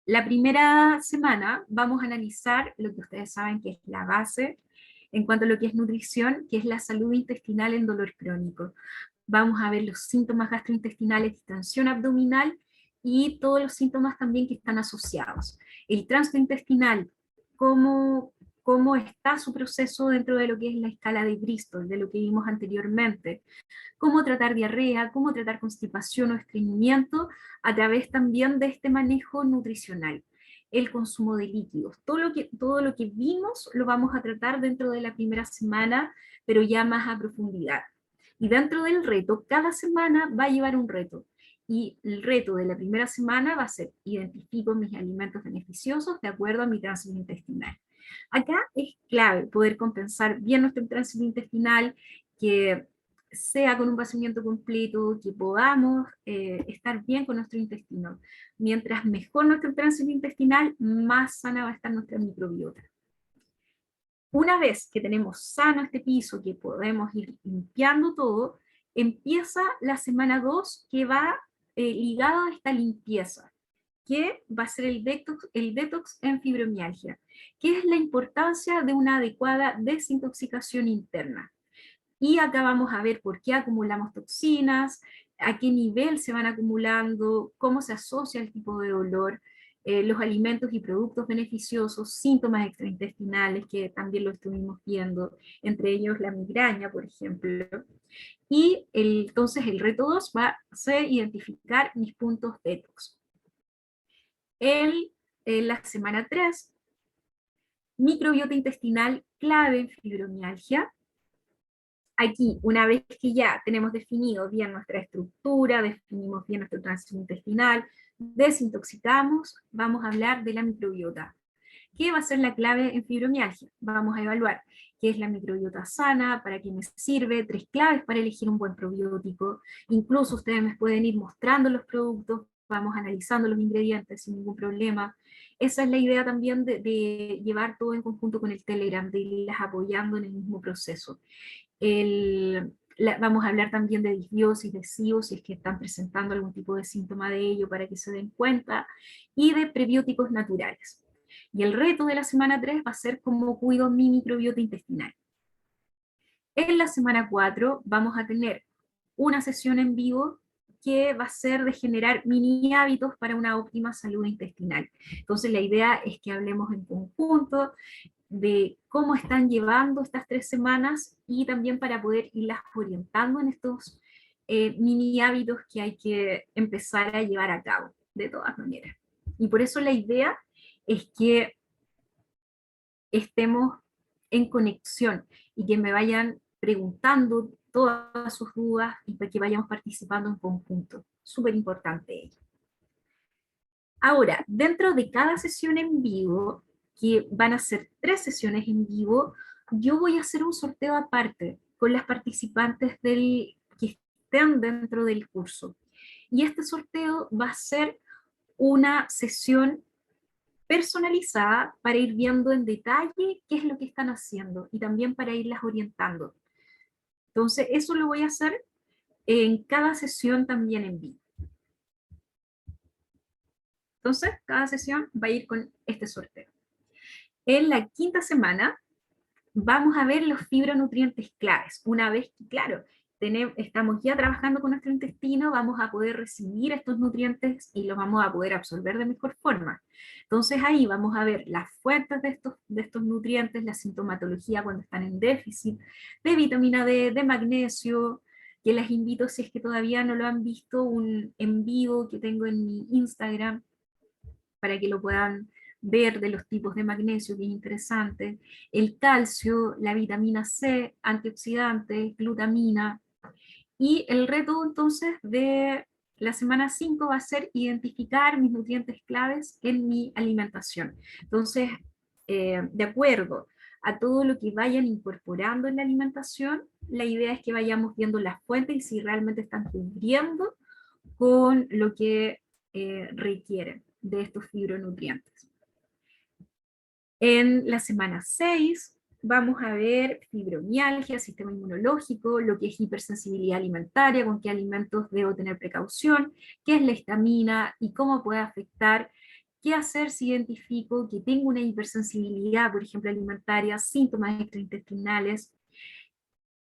La primera semana vamos a analizar lo que ustedes saben que es la base en cuanto a lo que es nutrición, que es la salud intestinal en dolor crónico. Vamos a ver los síntomas gastrointestinales, distensión abdominal y todos los síntomas también que están asociados. El tránsito intestinal, cómo está su proceso dentro de lo que es la escala de Bristol, de lo que vimos anteriormente, cómo tratar diarrea, cómo tratar constipación o estreñimiento a través también de este manejo nutricional. El consumo de líquidos. Todo lo que vimos lo vamos a tratar dentro de la primera semana, pero ya más a profundidad. Y dentro del reto, cada semana va a llevar un reto. Y el reto de la primera semana va a ser, identifico mis alimentos beneficiosos de acuerdo a mi tránsito intestinal. Acá es clave poder compensar bien nuestro tránsito intestinal, que sea con un vaciamiento completo, que podamos estar bien con nuestro intestino. Mientras mejor nuestro tránsito intestinal, más sana va a estar nuestra microbiota. Una vez que tenemos sano este piso, que podemos ir limpiando todo, empieza la semana 2 que va ligada a esta limpieza, que va a ser el detox en fibromialgia, que es la importancia de una adecuada desintoxicación interna. Y acá vamos a ver por qué acumulamos toxinas, a qué nivel se van acumulando, cómo se asocia el tipo de dolor, los alimentos y productos beneficiosos, síntomas extraintestinales, que también lo estuvimos viendo, entre ellos la migraña, por ejemplo. Y entonces el reto 2 va a ser identificar mis puntos detox. En la semana 3, microbiota intestinal clave en fibromialgia. Aquí, una vez que ya tenemos definido bien nuestra estructura, definimos bien nuestro tránsito intestinal, desintoxicamos, vamos a hablar de la microbiota. ¿Qué va a ser la clave en fibromialgia? Vamos a evaluar qué es la microbiota sana, para qué me sirve, 3 claves para elegir un buen probiótico. Incluso ustedes me pueden ir mostrando los productos, vamos analizando los ingredientes sin ningún problema. Esa es la idea también de llevar todo en conjunto con el Telegram, de irlas apoyando en el mismo proceso. Vamos a hablar también de disbiosis, de cibosis, que están presentando algún tipo de síntoma de ello para que se den cuenta, y de prebióticos naturales. Y el reto de la semana 3 va a ser cómo cuido mi microbiota intestinal. En la semana 4 vamos a tener una sesión en vivo que va a ser de generar mini hábitos para una óptima salud intestinal. Entonces la idea es que hablemos en conjunto de cómo están llevando estas 3 semanas y también para poder irlas orientando en estos mini hábitos que hay que empezar a llevar a cabo, de todas maneras. Y por eso la idea es que estemos en conexión y que me vayan preguntando todas sus dudas y que vayamos participando en conjunto. Súper importante ello. Ahora, dentro de cada sesión en vivo, que van a ser 3 sesiones en vivo, yo voy a hacer un sorteo aparte con las participantes que estén dentro del curso. Y este sorteo va a ser una sesión personalizada para ir viendo en detalle qué es lo que están haciendo y también para irlas orientando. Entonces, eso lo voy a hacer en cada sesión también en vivo. Entonces, cada sesión va a ir con este sorteo. En la 5ª semana vamos a ver los fibronutrientes claves. Una vez que, claro, estamos ya trabajando con nuestro intestino, vamos a poder recibir estos nutrientes y los vamos a poder absorber de mejor forma. Entonces ahí vamos a ver las fuentes de estos nutrientes, la sintomatología cuando están en déficit, de vitamina D, de magnesio, que les invito, si es que todavía no lo han visto, un en vivo que tengo en mi Instagram, para que lo puedan ver, de los tipos de magnesio, que es interesante, el calcio, la vitamina C, antioxidantes, glutamina, y el reto entonces de la semana 5 va a ser identificar mis nutrientes claves en mi alimentación. Entonces, de acuerdo a todo lo que vayan incorporando en la alimentación, la idea es que vayamos viendo las fuentes y si realmente están cubriendo con lo que requieren de estos fibronutrientes. En la semana 6 vamos a ver fibromialgia, sistema inmunológico, lo que es hipersensibilidad alimentaria, con qué alimentos debo tener precaución, qué es la histamina y cómo puede afectar, qué hacer si identifico que tengo una hipersensibilidad, por ejemplo, alimentaria, síntomas extraintestinales.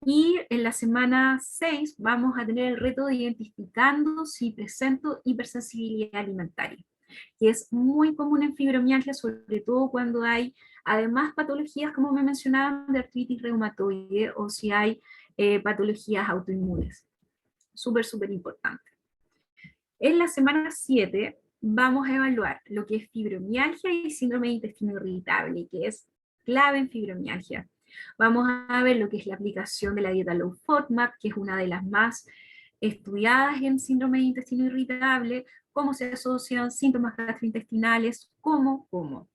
Y en la semana 6 vamos a tener el reto de identificando si presento hipersensibilidad alimentaria, que es muy común en fibromialgia, sobre todo cuando hay además patologías, como me mencionaban, de artritis reumatoide o si hay patologías autoinmunes. Súper, súper importante. En la semana 7 vamos a evaluar lo que es fibromialgia y síndrome de intestino irritable, que es clave en fibromialgia. Vamos a ver lo que es la aplicación de la dieta Low FODMAP, que es una de las más estudiadas en síndrome de intestino irritable, cómo se asocian síntomas gastrointestinales, cómo.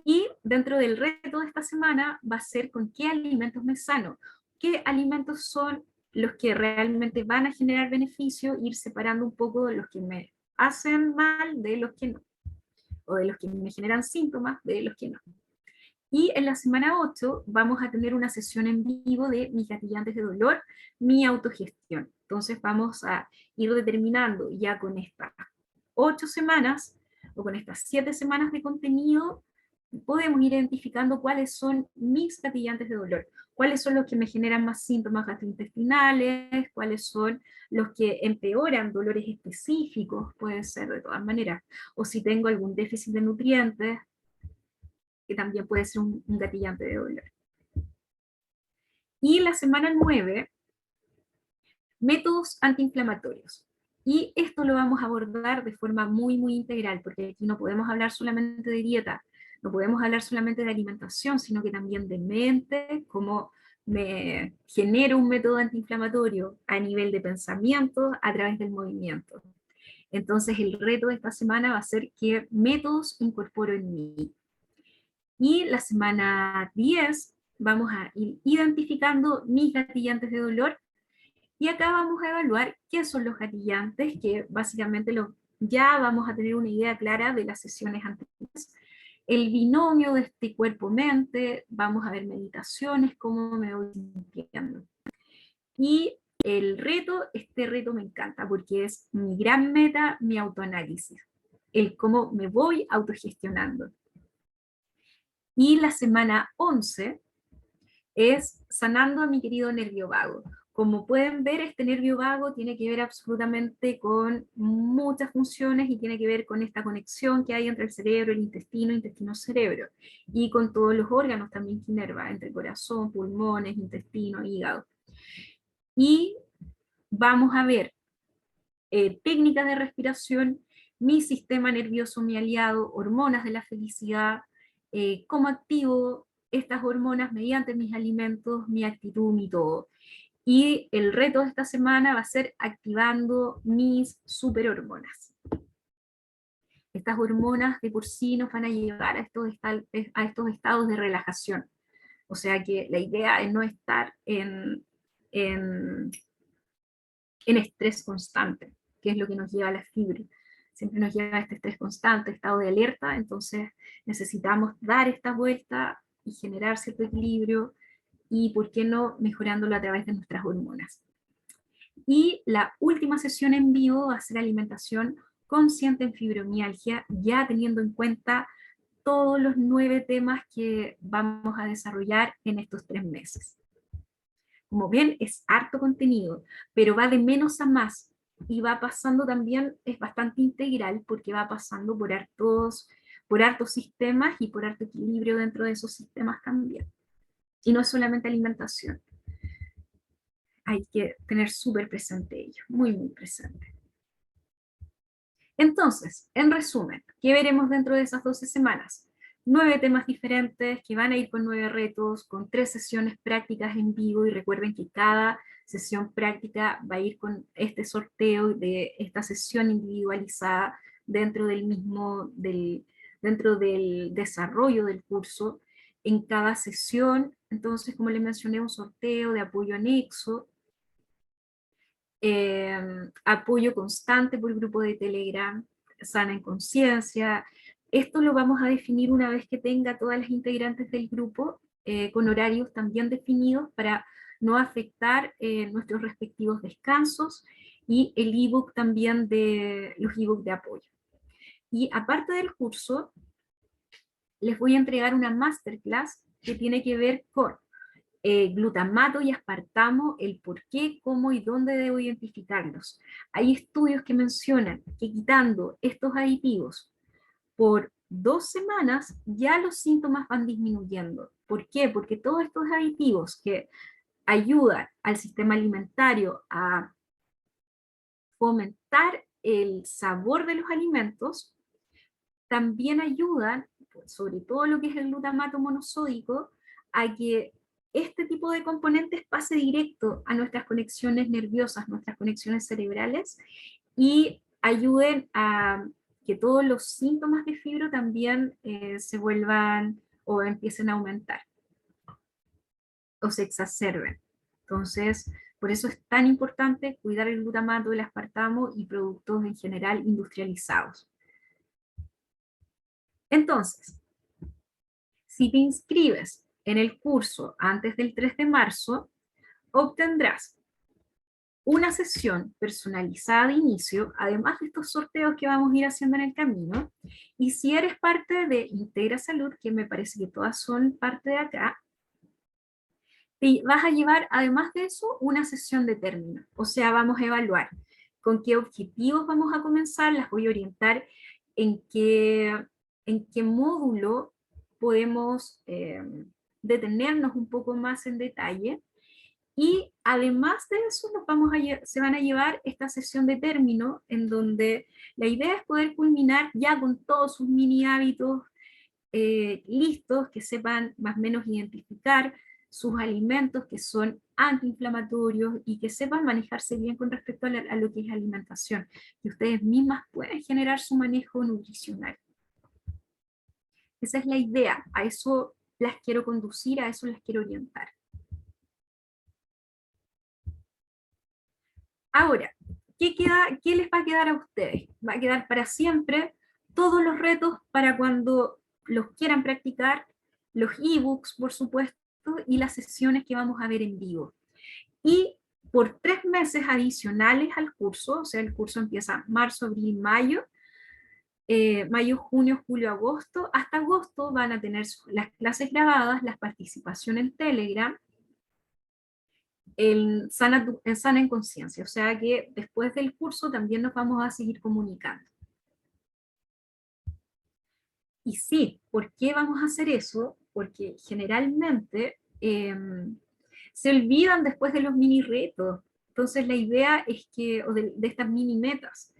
Y dentro del reto de esta semana va a ser con qué alimentos me sano, qué alimentos son los que realmente van a generar beneficio, ir separando un poco de los que me hacen mal de los que no, o de los que me generan síntomas de los que no. Y en la semana 8 vamos a tener una sesión en vivo de mis gatillantes de dolor, mi autogestión. Entonces vamos a ir determinando ya con estas 8 semanas, o con estas 7 semanas de contenido, podemos ir identificando cuáles son mis gatillantes de dolor, cuáles son los que me generan más síntomas gastrointestinales, cuáles son los que empeoran dolores específicos, puede ser de todas maneras, o si tengo algún déficit de nutrientes, que también puede ser un gatillante de dolor. Y la semana 9, métodos antiinflamatorios. Y esto lo vamos a abordar de forma muy, muy integral, porque aquí no podemos hablar solamente de dieta, no podemos hablar solamente de alimentación, sino que también de mente, cómo me genero un método antiinflamatorio a nivel de pensamiento a través del movimiento. Entonces el reto de esta semana va a ser qué métodos incorporo en mí. Y la semana 10 vamos a ir identificando mis gatillantes de dolor y acá vamos a evaluar qué son los gatillantes, que básicamente ya vamos a tener una idea clara de las sesiones anteriores. El binomio de este cuerpo-mente, vamos a ver meditaciones, cómo me voy sintiendo. Y este reto me encanta porque es mi gran meta, mi autoanálisis, el cómo me voy autogestionando. Y la semana 11 es sanando a mi querido nervio vago. Como pueden ver, este nervio vago tiene que ver absolutamente con muchas funciones y tiene que ver con esta conexión que hay entre el cerebro, el intestino-cerebro, y con todos los órganos también que inerva, entre corazón, pulmones, intestino, hígado. Y vamos a ver técnicas de respiración, mi sistema nervioso, mi aliado, hormonas de la felicidad, cómo activo estas hormonas mediante mis alimentos, mi actitud, mi todo. Y el reto de esta semana va a ser activando mis superhormonas. Estas hormonas de por sí nos van a llevar a estos estados de relajación. O sea que la idea es no estar en estrés constante, que es lo que nos lleva a la fibra. Siempre nos lleva a este estrés constante, estado de alerta, entonces necesitamos dar esta vuelta y generar cierto equilibrio y, ¿por qué no?, mejorándolo a través de nuestras hormonas. Y la última sesión en vivo va a ser alimentación consciente en fibromialgia, ya teniendo en cuenta todos los 9 temas que vamos a desarrollar en estos 3 meses. Como ven, es harto contenido, pero va de menos a más, y va pasando también, es bastante integral, porque va pasando por hartos sistemas y por harto equilibrio dentro de esos sistemas también. Y no es solamente alimentación. Hay que tener súper presente ello, muy, muy presente. Entonces, en resumen, ¿qué veremos dentro de esas 12 semanas? 9 temas diferentes que van a ir con 9 retos, con 3 sesiones prácticas en vivo, y recuerden que cada sesión práctica va a ir con este sorteo de esta sesión individualizada dentro del dentro del desarrollo del curso. En cada sesión, entonces, como les mencioné, un sorteo de apoyo anexo, apoyo constante por grupo de Telegram, Sana en Conciencia. Esto lo vamos a definir una vez que tenga todas las integrantes del grupo, con horarios también definidos para no afectar nuestros respectivos descansos, y el ebook también de los ebooks de apoyo. Y aparte del curso, les voy a entregar una masterclass que tiene que ver con glutamato y aspartamo, el por qué, cómo y dónde debo identificarlos. Hay estudios que mencionan que quitando estos aditivos por 2 semanas, ya los síntomas van disminuyendo. ¿Por qué? Porque todos estos aditivos que ayudan al sistema alimentario a fomentar el sabor de los alimentos, también ayudan, sobre todo lo que es el glutamato monosódico, a que este tipo de componentes pase directo a nuestras conexiones nerviosas, nuestras conexiones cerebrales, y ayuden a que todos los síntomas de fibro también se vuelvan o empiecen a aumentar o se exacerben. Entonces, por eso es tan importante cuidar el glutamato, el aspartamo y productos en general industrializados. Entonces, si te inscribes en el curso antes del 3 de marzo, obtendrás una sesión personalizada de inicio, además de estos sorteos que vamos a ir haciendo en el camino. Y si eres parte de Integra Salud, que me parece que todas son parte de acá, te vas a llevar, además de eso, una sesión de término. O sea, vamos a evaluar con qué objetivos vamos a comenzar, las voy a orientar en qué módulo podemos detenernos un poco más en detalle. Y además de eso, se van a llevar esta sesión de término, en donde la idea es poder culminar ya con todos sus mini hábitos listos, que sepan más o menos identificar sus alimentos que son antiinflamatorios, y que sepan manejarse bien con respecto a lo que es alimentación, que ustedes mismas pueden generar su manejo nutricional. Esa es la idea, a eso las quiero conducir, a eso las quiero orientar. Ahora, ¿qué les va a quedar a ustedes? Va a quedar para siempre todos los retos para cuando los quieran practicar, los ebooks, por supuesto, y las sesiones que vamos a ver en vivo. Y por 3 meses adicionales al curso, o sea, el curso empieza marzo, abril, mayo, mayo, junio, julio, agosto. Hasta agosto van a tener las clases grabadas, la participación en Telegram, en Sana en Conciencia. O sea que después del curso también nos vamos a seguir comunicando. Y sí, ¿por qué vamos a hacer eso? Porque generalmente se olvidan después de los mini retos. Entonces la idea es que, o de estas mini metas,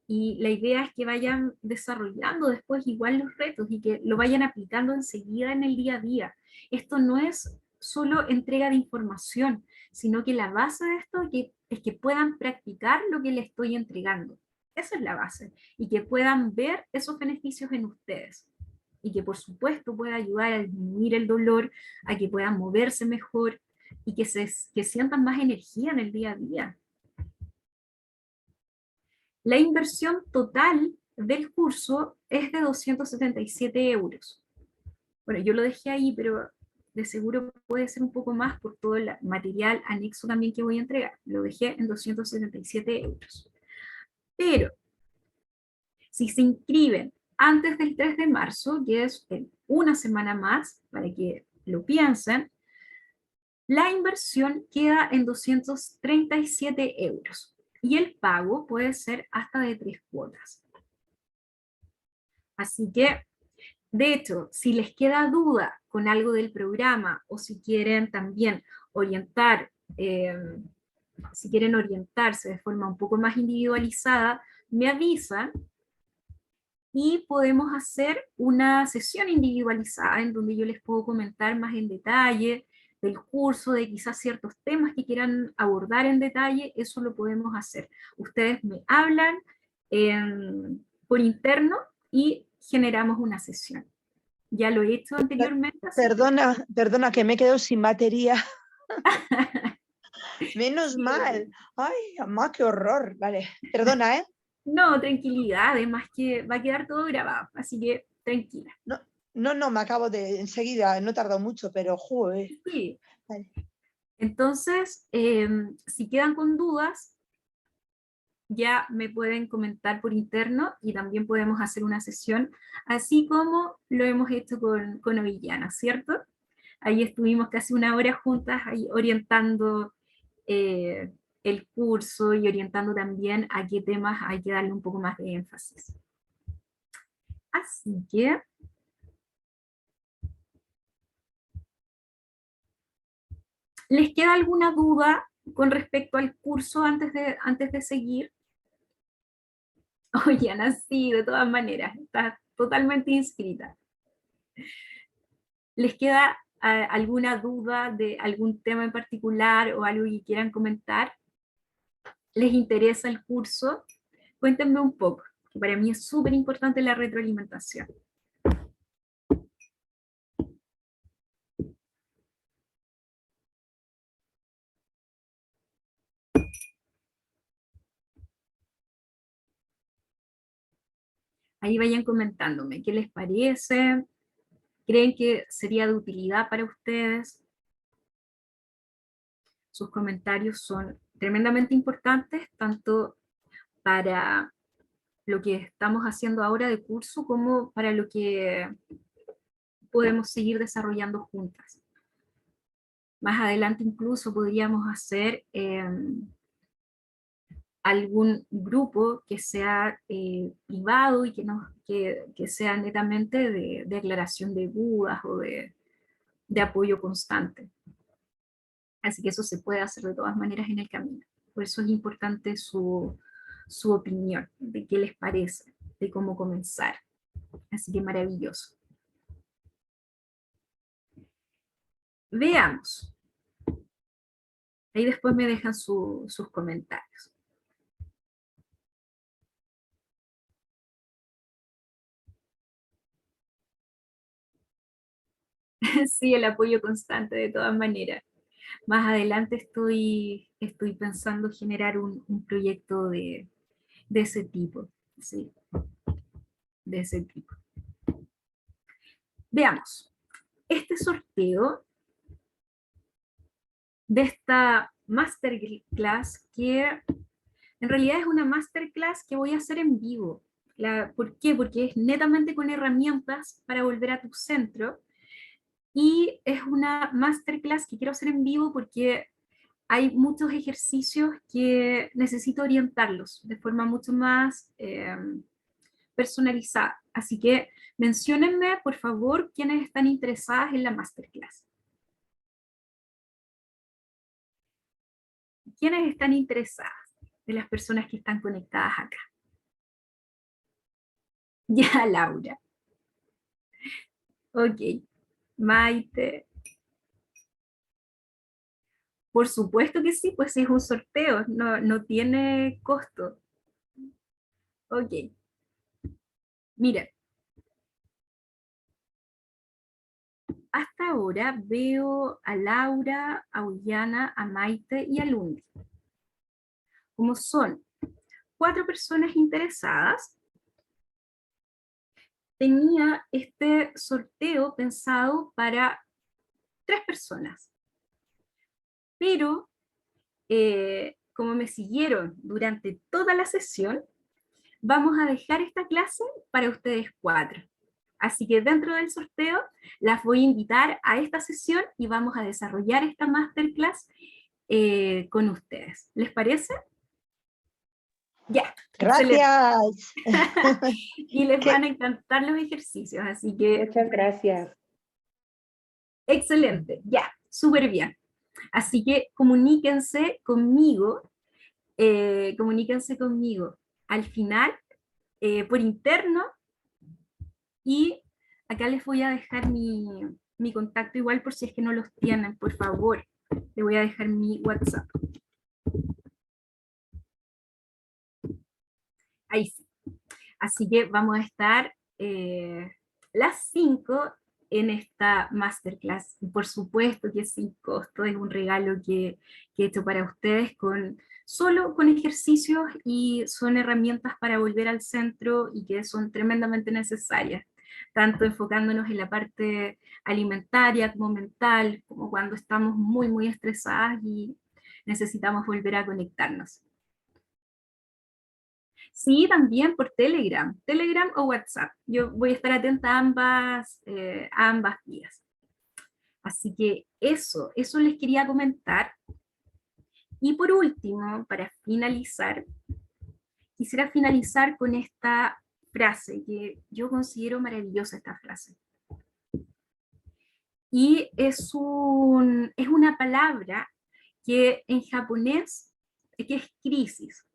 y la idea es que vayan desarrollando después igual los retos y que lo vayan aplicando enseguida en el día a día. Esto no es solo entrega de información, sino que la base de esto es que puedan practicar lo que les estoy entregando. Esa es la base. Y que puedan ver esos beneficios en ustedes. Y que por supuesto pueda ayudar a disminuir el dolor, a que puedan moverse mejor y que sientan más energía en el día a día. La inversión total del curso es de 277 euros. Bueno, yo lo dejé ahí, pero de seguro puede ser un poco más por todo el material anexo también que voy a entregar. Lo dejé en 277 euros. Pero, si se inscriben antes del 3 de marzo, que es en una semana más, para que lo piensen, la inversión queda en 237 euros. Y el pago puede ser hasta de 3 cuotas. Así que, de hecho, si les queda duda con algo del programa, o si quieren también orientar, si quieren orientarse de forma un poco más individualizada, me avisan y podemos hacer una sesión individualizada en donde yo les puedo comentar más en detalle del curso, de quizás ciertos temas que quieran abordar en detalle, eso lo podemos hacer. Ustedes me hablan por interno y generamos una sesión. Ya lo he hecho anteriormente. Perdona, que me quedo sin batería. Menos mal. Ay, mamá, qué horror. Vale, perdona, ¿eh? No, tranquilidad, además que va a quedar todo grabado, así que tranquila. No, me acabo de enseguida, no tardó mucho, pero joder. Sí. Vale. Entonces, si quedan con dudas, ya me pueden comentar por interno y también podemos hacer una sesión, así como lo hemos hecho con Ovillana, ¿cierto? Ahí estuvimos casi una hora juntas ahí orientando el curso y orientando también a qué temas hay que darle un poco más de énfasis. Así que ¿les queda alguna duda con respecto al curso antes de seguir? Oye, Ana, sí, de todas maneras, está totalmente inscrita. ¿Les queda alguna duda de algún tema en particular o algo que quieran comentar? ¿Les interesa el curso? Cuéntenme un poco, que para mí es súper importante la retroalimentación. Ahí vayan comentándome qué les parece, creen que sería de utilidad para ustedes. Sus comentarios son tremendamente importantes, tanto para lo que estamos haciendo ahora de curso como para lo que podemos seguir desarrollando juntas. Más adelante incluso podríamos hacer algún grupo que sea privado y que sea netamente de aclaración de dudas o de apoyo constante. Así que eso se puede hacer de todas maneras en el camino. Por eso es importante su opinión, de qué les parece, de cómo comenzar. Así que maravilloso. Veamos. Ahí después me dejan sus comentarios. Sí, el apoyo constante de todas maneras. Más adelante estoy pensando generar un proyecto de ese tipo. Sí, de ese tipo. Veamos. Este sorteo de esta masterclass, que en realidad es una masterclass que voy a hacer en vivo. ¿Por qué? Porque es netamente con herramientas para volver a tu centro, y es una masterclass que quiero hacer en vivo porque hay muchos ejercicios que necesito orientarlos de forma mucho más personalizada. Así que menciónenme, por favor, quienes están interesadas en la masterclass. ¿Quiénes están interesadas de las personas que están conectadas acá? Ya, Laura. Ok. Maite. Por supuesto que sí, pues sí es un sorteo, no tiene costo. Ok. Miren, hasta ahora veo a Laura, a Ullana, a Maite y a Lundi. Como son 4 personas interesadas, tenía este sorteo pensado para 3 personas. Pero, como me siguieron durante toda la sesión, vamos a dejar esta clase para ustedes 4. Así que dentro del sorteo las voy a invitar a esta sesión y vamos a desarrollar esta masterclass con ustedes. ¿Les parece? Ya. Gracias. Y les van a encantar los ejercicios, así que... Muchas gracias. Excelente, ya, súper bien. Así que comuníquense conmigo, Al final, por interno, Y acá les voy a dejar mi contacto igual por si es que no los tienen, por favor. Les voy a dejar mi WhatsApp. Ahí sí. Así que vamos a estar las 5 en esta masterclass. Y por supuesto que es sin costo, es un regalo que he hecho para ustedes solo con ejercicios y son herramientas para volver al centro y que son tremendamente necesarias, tanto enfocándonos en la parte alimentaria como mental, como cuando estamos muy, muy estresadas y necesitamos volver a conectarnos. Sí, también por Telegram, Telegram o WhatsApp. Yo voy a estar atenta a ambas vías. Así que eso les quería comentar. Y por último, para finalizar, quisiera finalizar con esta frase que yo considero maravillosa esta frase. Y es una palabra que en japonés, que es crisis.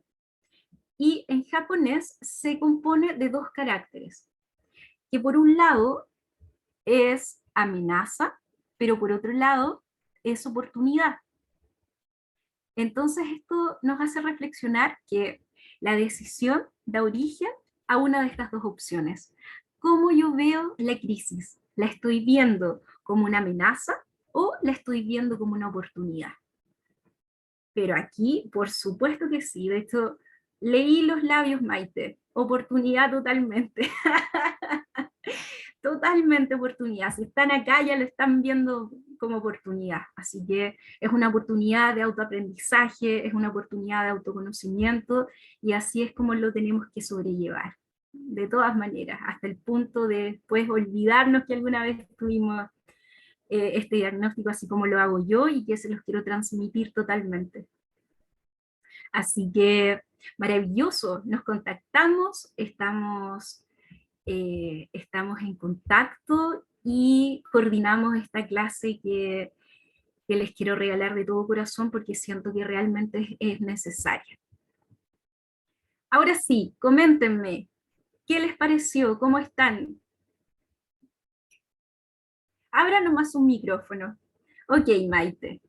Y en japonés se compone de dos caracteres, que por un lado es amenaza, pero por otro lado es oportunidad. Entonces esto nos hace reflexionar que la decisión da origen a una de estas dos opciones. ¿Cómo yo veo la crisis? ¿La estoy viendo como una amenaza o la estoy viendo como una oportunidad? Pero aquí, por supuesto que sí. De hecho, leí los labios, Maite. Oportunidad totalmente. Totalmente oportunidad. Si están acá ya lo están viendo como oportunidad. Así que es una oportunidad de autoaprendizaje, es una oportunidad de autoconocimiento y así es como lo tenemos que sobrellevar. De todas maneras, hasta el punto de después olvidarnos que alguna vez tuvimos este diagnóstico así como lo hago yo y que se los quiero transmitir totalmente. Así que maravilloso, nos contactamos, estamos en contacto y coordinamos esta clase que les quiero regalar de todo corazón porque siento que realmente es necesaria. Ahora sí, coméntenme, ¿qué les pareció? ¿Cómo están? Abra nomás un micrófono. Ok, Maite.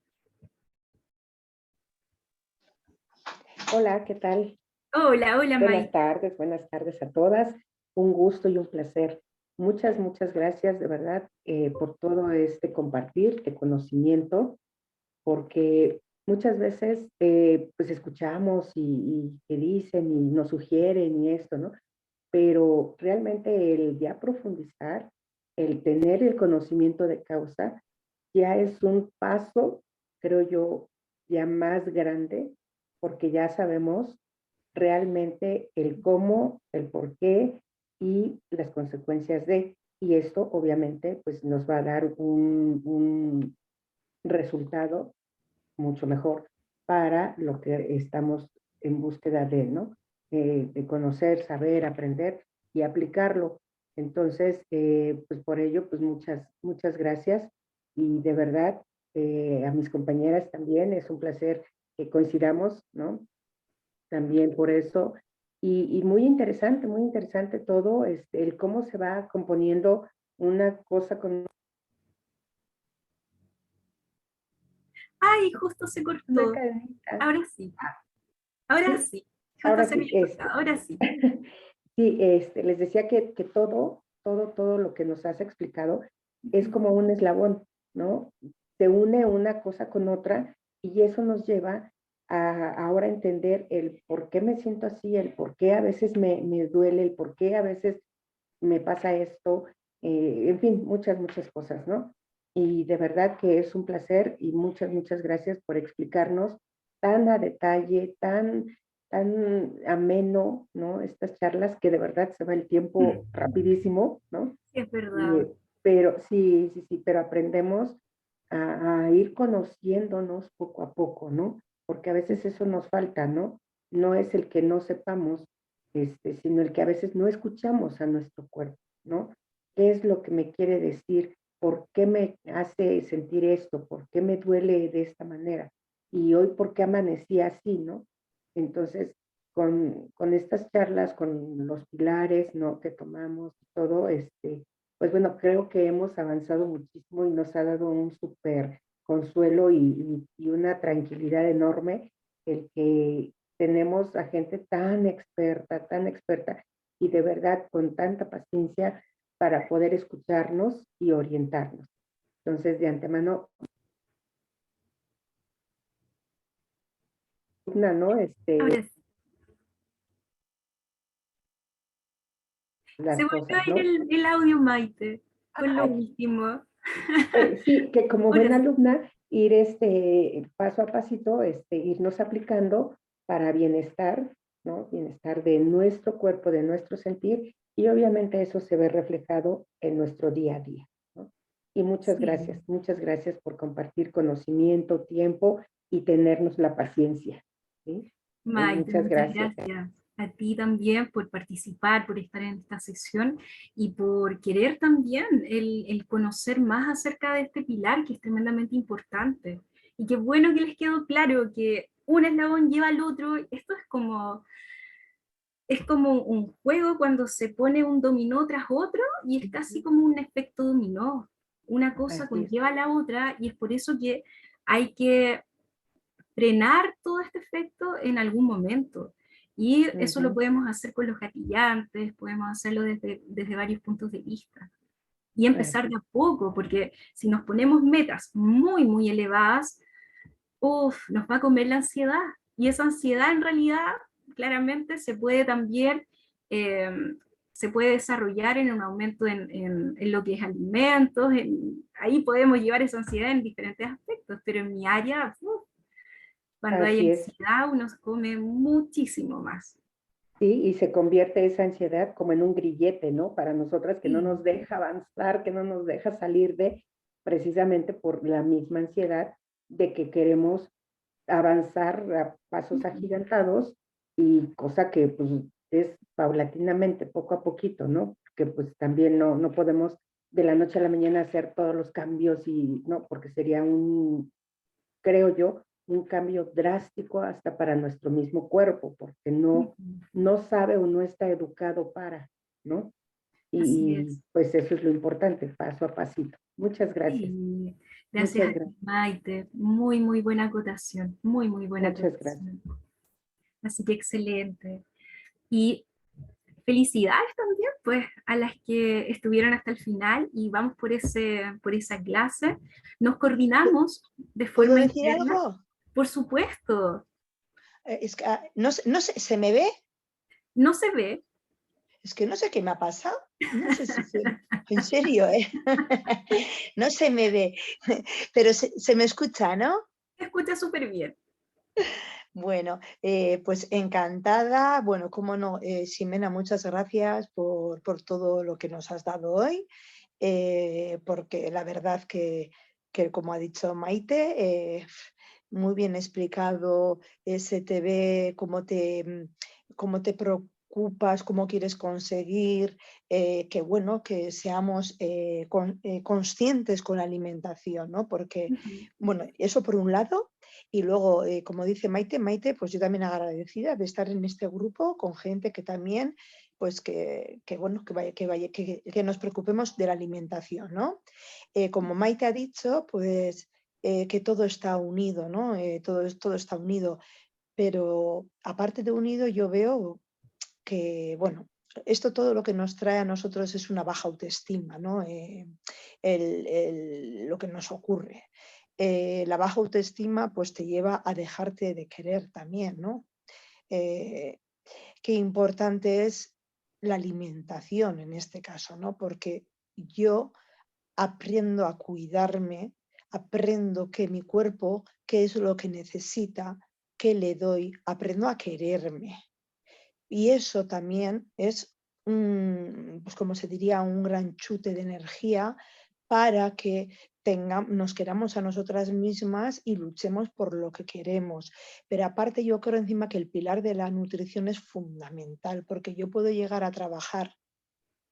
Hola, ¿qué tal? Hola, hola Maite. Buenas tardes a todas. Un gusto y un placer. Muchas gracias de verdad por todo este compartir de conocimiento, porque muchas veces pues escuchamos y que dicen y nos sugieren y esto, ¿no? Pero realmente el ya profundizar, el tener el conocimiento de causa, ya es un paso, creo yo, ya más grande, porque ya sabemos realmente el cómo, el por qué y las consecuencias de. Y esto obviamente pues nos va a dar un resultado mucho mejor para lo que estamos en búsqueda de, ¿no? De conocer, saber, aprender y aplicarlo. Entonces, pues por ello, pues muchas gracias y de verdad a mis compañeras también es un placer que coincidamos, ¿no? También por eso. Y muy interesante todo, el cómo se va componiendo una cosa con Ay, justo se una cortó. cadenita. Ahora sí, ahora Sí, sí. Justo ahora se sí, había cortado, ahora sí. sí, les decía que todo lo que nos has explicado es como un eslabón, ¿no? Se une una cosa con otra y eso nos lleva a ahora entender el por qué me siento así, el por qué a veces me duele, el por qué a veces me pasa esto, en fin, muchas cosas, ¿no? Y de verdad que es un placer y muchas gracias por explicarnos tan a detalle, tan ameno, ¿no? Estas charlas que de verdad se va el tiempo rapidísimo, ¿no? Es Y, verdad. pero sí, pero aprendemos a ir conociéndonos poco a poco, ¿no? Porque a veces eso nos falta, ¿no? No es el que no sepamos, sino el que a veces no escuchamos a nuestro cuerpo, ¿no? ¿Qué es lo que me quiere decir? ¿Por qué me hace sentir esto? ¿Por qué me duele de esta manera? Y hoy, ¿por qué amanecí así, no? Entonces, con estas charlas, con los pilares, ¿no?, que tomamos, todo, pues bueno, creo que hemos avanzado muchísimo y nos ha dado un súper consuelo y una tranquilidad enorme el que tenemos a gente tan experta y de verdad con tanta paciencia para poder escucharnos y orientarnos. Entonces, de antemano, ¿no? Ahora sí. Las Se volvió cosas, a ir ¿no? el audio, Maite, con lo Ah, último. sí, que como Ahora buena sí. alumna, ir paso a pasito, irnos aplicando para bienestar, ¿no? Bienestar de nuestro cuerpo, de nuestro sentir, y obviamente eso se ve reflejado en nuestro día a día, ¿no? Y Sí. muchas gracias por compartir conocimiento, tiempo y tenernos la paciencia, ¿sí? Maite, Muchas muchas gracias. gracias a ti también por participar, por estar en esta sesión y por querer también el conocer más acerca de este pilar que es tremendamente importante. Y qué bueno que les quedó claro que un eslabón lleva al otro. Esto es como un juego cuando se pone un dominó tras otro y es casi como un efecto dominó. Una cosa Así es. conlleva a la otra y es por eso que hay que frenar todo este efecto en algún momento. Y eso lo Ujú, podemos hacer con los gatillantes, podemos hacerlo desde varios puntos de vista. Y empezar así de a poco, porque si nos ponemos metas muy, muy elevadas, nos va a comer la ansiedad. Y esa ansiedad en realidad claramente se puede también, eh, se puede desarrollar en un aumento en lo que es alimentos, ahí podemos llevar esa ansiedad en diferentes aspectos, pero en mi área, cuando hay así es. ansiedad uno come muchísimo más. Sí, y se convierte esa ansiedad como en un grillete, ¿no? Para nosotras que no Sí. nos deja avanzar, que no nos deja salir precisamente por la misma ansiedad de que queremos avanzar a pasos agigantados y cosa que pues es paulatinamente, poco a poquito, ¿no? Que pues también no podemos de la noche a la mañana hacer todos los cambios y, ¿no? Porque sería creo yo, un cambio drástico hasta para nuestro mismo cuerpo, porque no sabe o no está educado para, ¿no? Así Y es. pues eso es lo importante, paso a pasito. Muchas gracias, Sí. Gracias muchas a ti, gracias, Maite. Muy, muy buena acotación. Muy, muy buena muchas gracias. acotación. Así que excelente. Y felicidades también, pues, a las que estuvieron hasta el final y vamos por esa clase. Nos coordinamos de ¿Puedo forma decir interna, algo? por supuesto. Es que, no sé, ¿se me ve? No se ve. Es que no sé qué me ha pasado. No sé si en serio, ¿eh? No se me ve, pero se me escucha, ¿no? Se escucha súper bien. Bueno, pues encantada. Bueno, cómo no, Ximena, muchas gracias por todo lo que nos has dado hoy, porque la verdad que, como ha dicho Maite, muy bien explicado STB, cómo te preocupas, cómo quieres conseguir, que bueno, que seamos conscientes con la alimentación, ¿no? Porque, Ujú. bueno, eso por un lado. Y luego, como dice Maite, pues yo también agradecida de estar en este grupo con gente que también, pues bueno, que nos preocupemos de la alimentación, ¿no? Como Maite ha dicho, pues que todo está unido, ¿no? Todo está unido, pero aparte de unido yo veo que, bueno, esto todo lo que nos trae a nosotros es una baja autoestima, ¿no? Lo que nos ocurre. La baja autoestima pues te lleva a dejarte de querer también, ¿no? Eh, Qué importante es la alimentación en este caso, ¿no? Porque yo aprendo a cuidarme, aprendo que mi cuerpo, qué es lo que necesita, qué le doy, aprendo a quererme. Y eso también es, pues como se diría, un gran chute de energía para que nos queramos a nosotras mismas y luchemos por lo que queremos. Pero aparte yo creo encima que el pilar de la nutrición es fundamental, porque yo puedo llegar a trabajar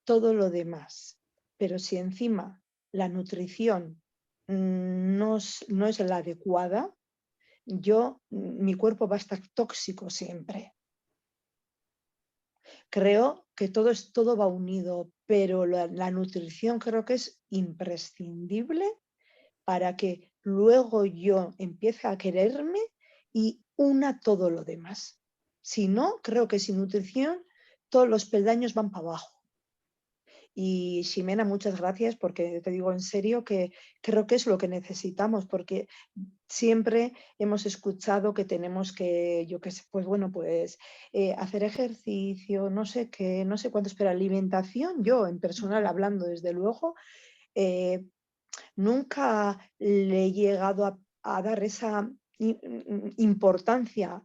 todo lo demás, pero si encima la nutrición no es la adecuada, mi cuerpo va a estar tóxico siempre. creo que todo va unido, pero la nutrición creo que es imprescindible para que luego yo empiece a quererme y una todo lo demás. Si no, creo que sin nutrición todos los peldaños van para abajo. Y Ximena, muchas gracias, porque te digo en serio que creo que es lo que necesitamos, porque siempre hemos escuchado que tenemos que, yo qué sé, pues bueno, pues hacer ejercicio, no sé qué, no sé cuánto, pero alimentación, yo en personal hablando desde luego, nunca le he llegado a dar esa importancia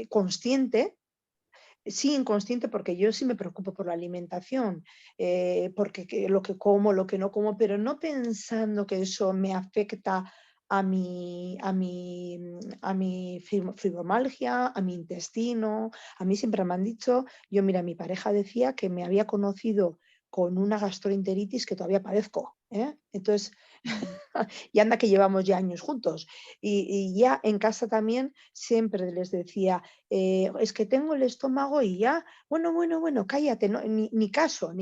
consciente. Sí, inconsciente, porque yo sí me preocupo por la alimentación, porque lo que como, lo que no como, pero no pensando que eso me afecta a mi fibromialgia, a mi intestino. A mí siempre me han dicho, mira, mi pareja decía que me había conocido con una gastroenteritis que todavía padezco, ¿eh? Entonces, y anda que llevamos ya años juntos. Y ya en casa también siempre les decía, es que tengo el estómago y ya, bueno, cállate, no, ni caso,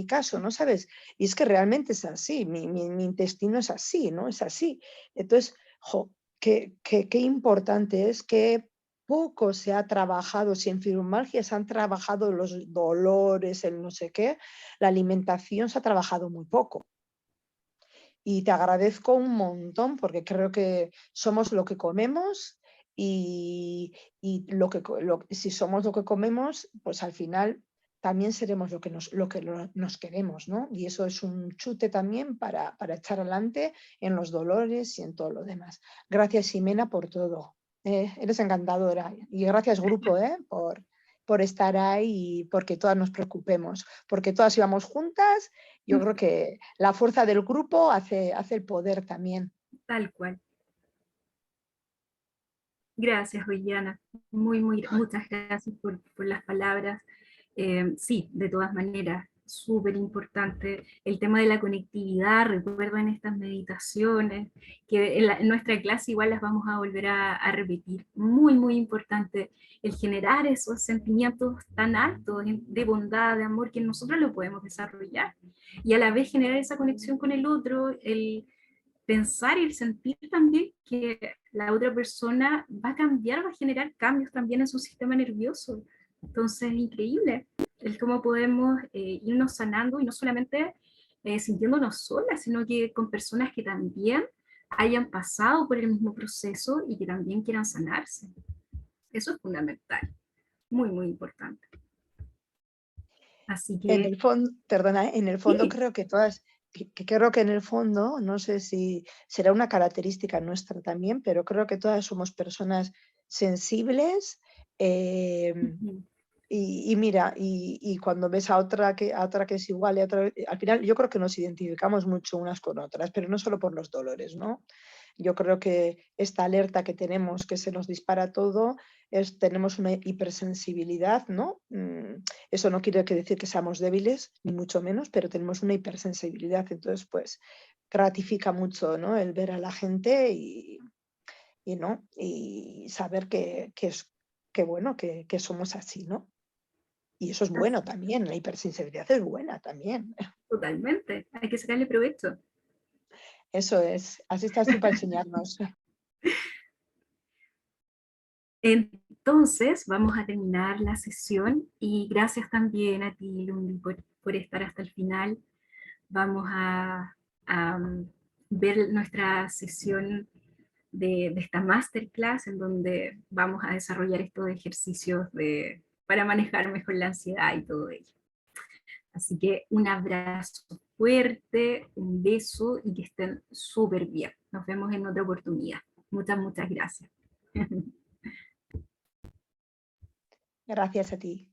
¿no sabes? Y es que realmente es así, mi intestino es así, ¿no? Es así. Entonces, qué importante es que poco se ha trabajado, si en fibromialgia se han trabajado los dolores, el no sé qué, la alimentación se ha trabajado muy poco. Y te agradezco un montón porque creo que somos lo que comemos y si somos lo que comemos, pues al final también seremos lo que nos queremos, ¿no? Y eso es un chute también para echar adelante en los dolores y en todo lo demás. Gracias, Ximena, por todo. Eres encantadora. Y gracias, grupo, por estar ahí y porque todas nos preocupemos, porque todas íbamos juntas. Yo creo que la fuerza del grupo hace el poder también. Tal cual. Gracias, Ollana. Muchas gracias por las palabras. Sí, de todas maneras, súper importante el tema de la conectividad. Recuerden estas meditaciones, que en nuestra clase igual las vamos a volver a repetir. Muy importante el generar esos sentimientos tan altos de bondad, de amor, que nosotros lo podemos desarrollar. Y a la vez generar esa conexión con el otro, el pensar y el sentir también que la otra persona va a cambiar, va a generar cambios también en su sistema nervioso. Entonces, increíble el cómo podemos irnos sanando y no solamente sintiéndonos solas, sino que con personas que también hayan pasado por el mismo proceso y que también quieran sanarse. Eso es fundamental, muy importante. Así que... En el fondo, perdona, en el fondo Sí. creo que creo que en el fondo, no sé si será una característica nuestra también, pero creo que todas somos personas sensibles. Y mira, y cuando ves a otra que es igual, al final yo creo que nos identificamos mucho unas con otras, pero no solo por los dolores, ¿no? Yo creo que esta alerta que tenemos, que se nos dispara todo, tenemos una hipersensibilidad, ¿no? Eso no quiere decir que seamos débiles, ni mucho menos, pero tenemos una hipersensibilidad. Entonces, pues, gratifica mucho, ¿no? El ver a la gente ¿no? Y saber que bueno, que somos así, ¿no? Y eso es bueno también, la hipersensibilidad es buena también. Totalmente, hay que sacarle provecho. Eso es, así estás tú para enseñarnos. Entonces, vamos a terminar la sesión y gracias también a ti, Lundi, por estar hasta el final. Vamos a ver nuestra sesión de esta masterclass en donde vamos a desarrollar estos ejercicios para manejar mejor la ansiedad y todo ello. Así que un abrazo fuerte, un beso y que estén súper bien. Nos vemos en otra oportunidad. Muchas gracias. Gracias a ti.